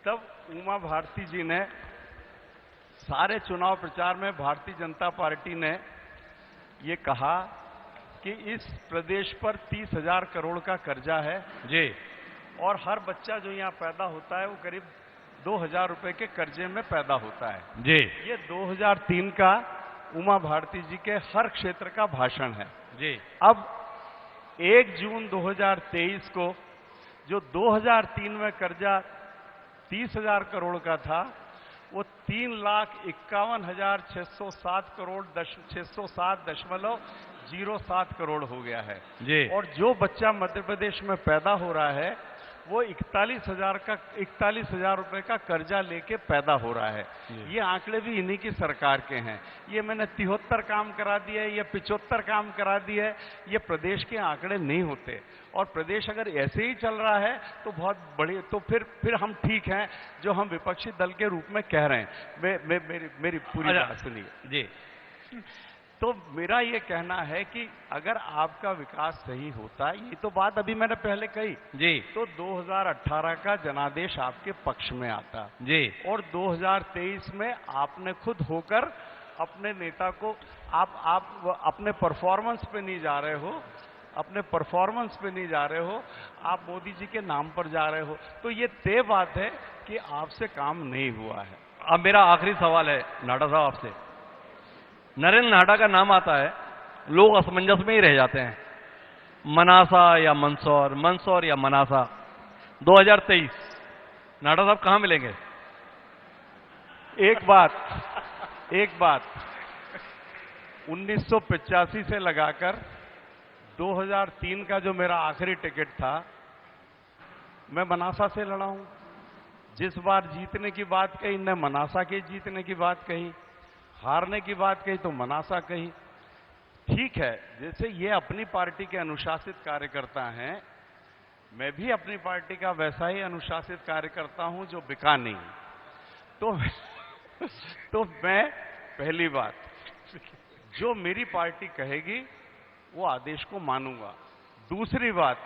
तब उमा भारती जी ने सारे चुनाव प्रचार में भारतीय जनता पार्टी ने ये कहा कि इस प्रदेश पर 30,000 करोड़ का कर्जा है जी, और हर बच्चा जो यहाँ पैदा होता है वो करीब 2,000 रुपए के कर्जे में पैदा होता है। जी। ये 2003 का उमा भारती जी के हर क्षेत्र का भाषण है। जी। अब 1 जून 2023 को जो 2003 में कर्जा 30,000 करोड़ का था, वो 3,51,607 करोड़ 607.07 करोड़ हो गया है। जी। और जो बच्चा मध्य प्रदेश में पैदा हो रहा है वो 41,000 रुपए का कर्जा लेके पैदा हो रहा है। ये आंकड़े भी इन्हीं की सरकार के हैं। ये मैंने 73 काम करा दिया है, ये 75 काम करा दिया है, ये प्रदेश के आंकड़े नहीं होते। और प्रदेश अगर ऐसे ही चल रहा है तो बहुत बड़ी, तो फिर हम ठीक हैं जो हम विपक्षी दल के रूप में कह रहे हैं। मेरी पूरी बात सुनिए जी। तो मेरा ये कहना है कि अगर आपका विकास सही होता, ये तो बात अभी मैंने पहले कही जी, तो 2018 का जनादेश आपके पक्ष में आता जी, और 2023 में आपने खुद होकर अपने नेता को आप अपने परफॉर्मेंस पे नहीं जा रहे हो, आप मोदी जी के नाम पर जा रहे हो। तो ये तय बात है कि आपसे काम नहीं हुआ है। अब मेरा आखिरी सवाल है नाडा साहब आपसे। नरेंद्र नाडा का नाम आता है, लोग असमंजस में ही रह जाते हैं, मनासा या मंदसौर, मंदसौर या मनासा। 2023 नाडा साहब कहां मिलेंगे? एक बात 1985 से लगाकर 2003 का जो मेरा आखिरी टिकट था, मैं मनासा से लड़ा हूं। जिस बार जीतने की बात कही न मनासा के जीतने की बात कही, हारने की बात कही तो मनासा कही। ठीक है, जैसे ये अपनी पार्टी के अनुशासित कार्यकर्ता हैं, मैं भी अपनी पार्टी का वैसा ही अनुशासित कार्यकर्ता हूं जो बिका नहीं। तो मैं पहली बात, जो मेरी पार्टी कहेगी वो आदेश को मानूंगा। दूसरी बात,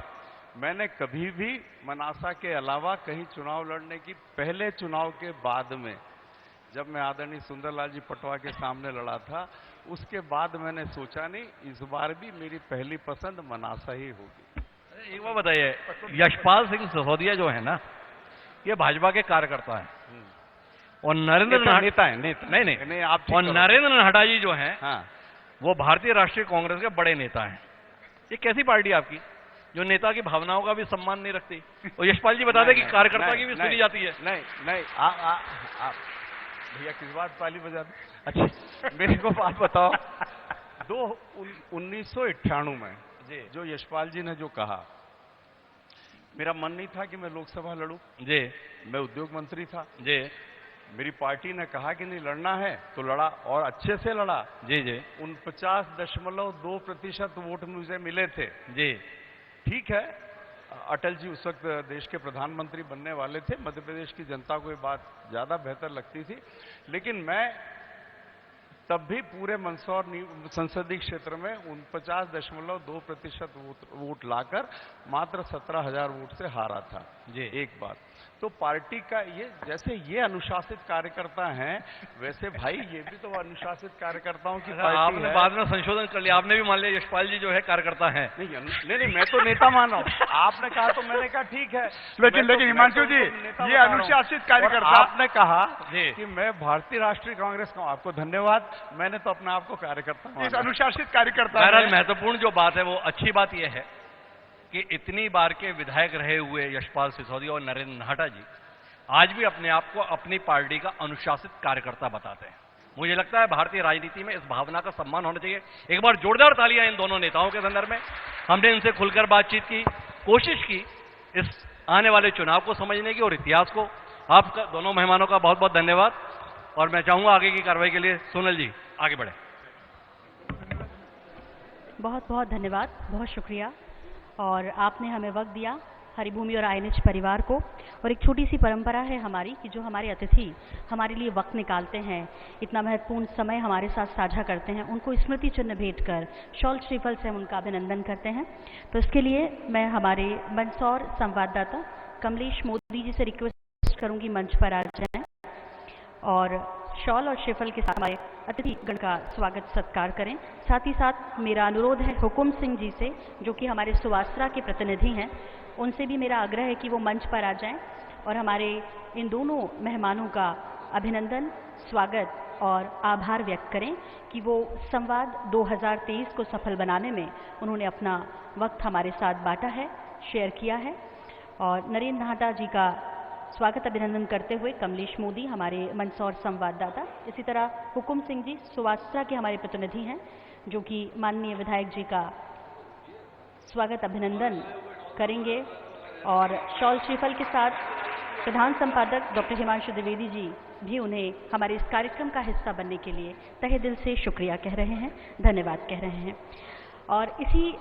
मैंने कभी भी मनासा के अलावा कहीं चुनाव लड़ने की, पहले चुनाव के बाद में जब मैं आदरणीय सुंदरलाल जी पटवा के सामने लड़ा था, उसके बाद मैंने सोचा नहीं, इस बार भी मेरी पहली पसंद मनासा ही होगी। एक बात बताइए, यशपाल सिंह सिसोदिया जो है ना, ये भाजपा के कार्यकर्ता हैं और नरेंद्र नेता है। नहीं आप और नरेंद्र नाडा जी जो हैं, हाँ, वो भारतीय राष्ट्रीय कांग्रेस के बड़े नेता हैं। ये कैसी पार्टी है आपकी जो नेता की भावनाओं का भी सम्मान नहीं रखती? और यशपाल जी बता दें कि कार्यकर्ता की भी सुनी जाती है। नहीं, भैया किस बात ताली बजा दी? अच्छा मेरे को बात बताओ, 1998 में जी जो यशपाल जी ने जो कहा, मेरा मन नहीं था कि मैं लोकसभा लड़ूं, जी मैं उद्योग मंत्री था, जी मेरी पार्टी ने कहा कि नहीं लड़ना है तो लड़ा और अच्छे से लड़ा। जी जी 49.2% वोट मुझे मिले थे। जी ठीक है, अटल जी उस वक्त देश के प्रधानमंत्री बनने वाले थे, मध्य प्रदेश की जनता को ये बात ज्यादा बेहतर लगती थी, लेकिन मैं तब भी पूरे मंदसौर संसदीय क्षेत्र में 49.2% वोट लाकर मात्र 17,000 वोट से हारा था। जी एक बात तो पार्टी का ये, जैसे ये अनुशासित कार्यकर्ता हैं, वैसे भाई ये भी तो अनुशासित कार्यकर्ताओं की पार्टी आपने है। बाद में संशोधन कर लिया, आपने भी मान लिया यशपाल जी जो है कार्यकर्ता हैं। नहीं, मैं तो नेता मान रहा हूँ। आपने कहा तो मैंने कहा ठीक है, लेकिन हिमांशु जी ये अनुशासित कार्यकर्ता, आपने कहा जी कि मैं भारतीय राष्ट्रीय कांग्रेस का हूं, आपको धन्यवाद, मैंने तो अपने आप को कार्यकर्ता इस माना। अनुशासित कार्यकर्ता बहरहाल ने- महत्वपूर्ण जो बात है वो अच्छी बात यह है कि इतनी बार के विधायक रहे हुए यशपाल सिसोदिया और नरेंद्र नाहटा जी आज भी अपने आप को अपनी पार्टी का अनुशासित कार्यकर्ता बताते हैं। मुझे लगता है भारतीय राजनीति में इस भावना का सम्मान होना चाहिए। एक बार जोरदार तालियां इन दोनों नेताओं के संदर्भ में। हमने इनसे खुलकर बातचीत की, कोशिश की इस आने वाले चुनाव को समझने की और इतिहास को। आपका दोनों मेहमानों का बहुत बहुत धन्यवाद और मैं चाहूंगा आगे की कार्रवाई के लिए सोनल जी आगे बढ़े। बहुत बहुत धन्यवाद, बहुत शुक्रिया। और आपने हमें वक्त दिया, हरिभूमि और आईएनएच परिवार को। और एक छोटी सी परंपरा है हमारी कि जो हमारे अतिथि हमारे लिए वक्त निकालते हैं, इतना महत्वपूर्ण समय हमारे साथ साझा करते हैं, उनको स्मृति चिन्ह भेंट कर शॉल श्रीफल से हम उनका अभिनंदन करते हैं। तो इसके लिए मैं हमारे मंदसौर संवाददाता कमलेश मोदी जी से रिक्वेस्ट करूंगी मंच पर आ जाएं और शॉल और श्रीफल के साथ हमारे अतिथि गण का स्वागत सत्कार करें। साथ ही साथ मेरा अनुरोध है हुकुम सिंह जी से, जो कि हमारे सुवास्त्रा के प्रतिनिधि हैं, उनसे भी मेरा आग्रह है कि वो मंच पर आ जाएं और हमारे इन दोनों मेहमानों का अभिनंदन, स्वागत और आभार व्यक्त करें कि वो संवाद 2023 को सफल बनाने में उन्होंने अपना वक्त हमारे साथ बांटा है, शेयर किया है। और नरेंद्र नाहटा जी का स्वागत अभिनंदन करते हुए कमलेश मोदी हमारे मंदसौर संवाददाता, इसी तरह हुकुम सिंह जी सुवास्त्रा के हमारे प्रतिनिधि हैं, जो कि माननीय विधायक जी का स्वागत अभिनंदन करेंगे। और शॉल श्रीफल के साथ प्रधान संपादक डॉक्टर हिमांशु द्विवेदी जी भी उन्हें हमारे इस कार्यक्रम का हिस्सा बनने के लिए तहे दिल से शुक्रिया कह रहे हैं, धन्यवाद कह रहे हैं। और इसी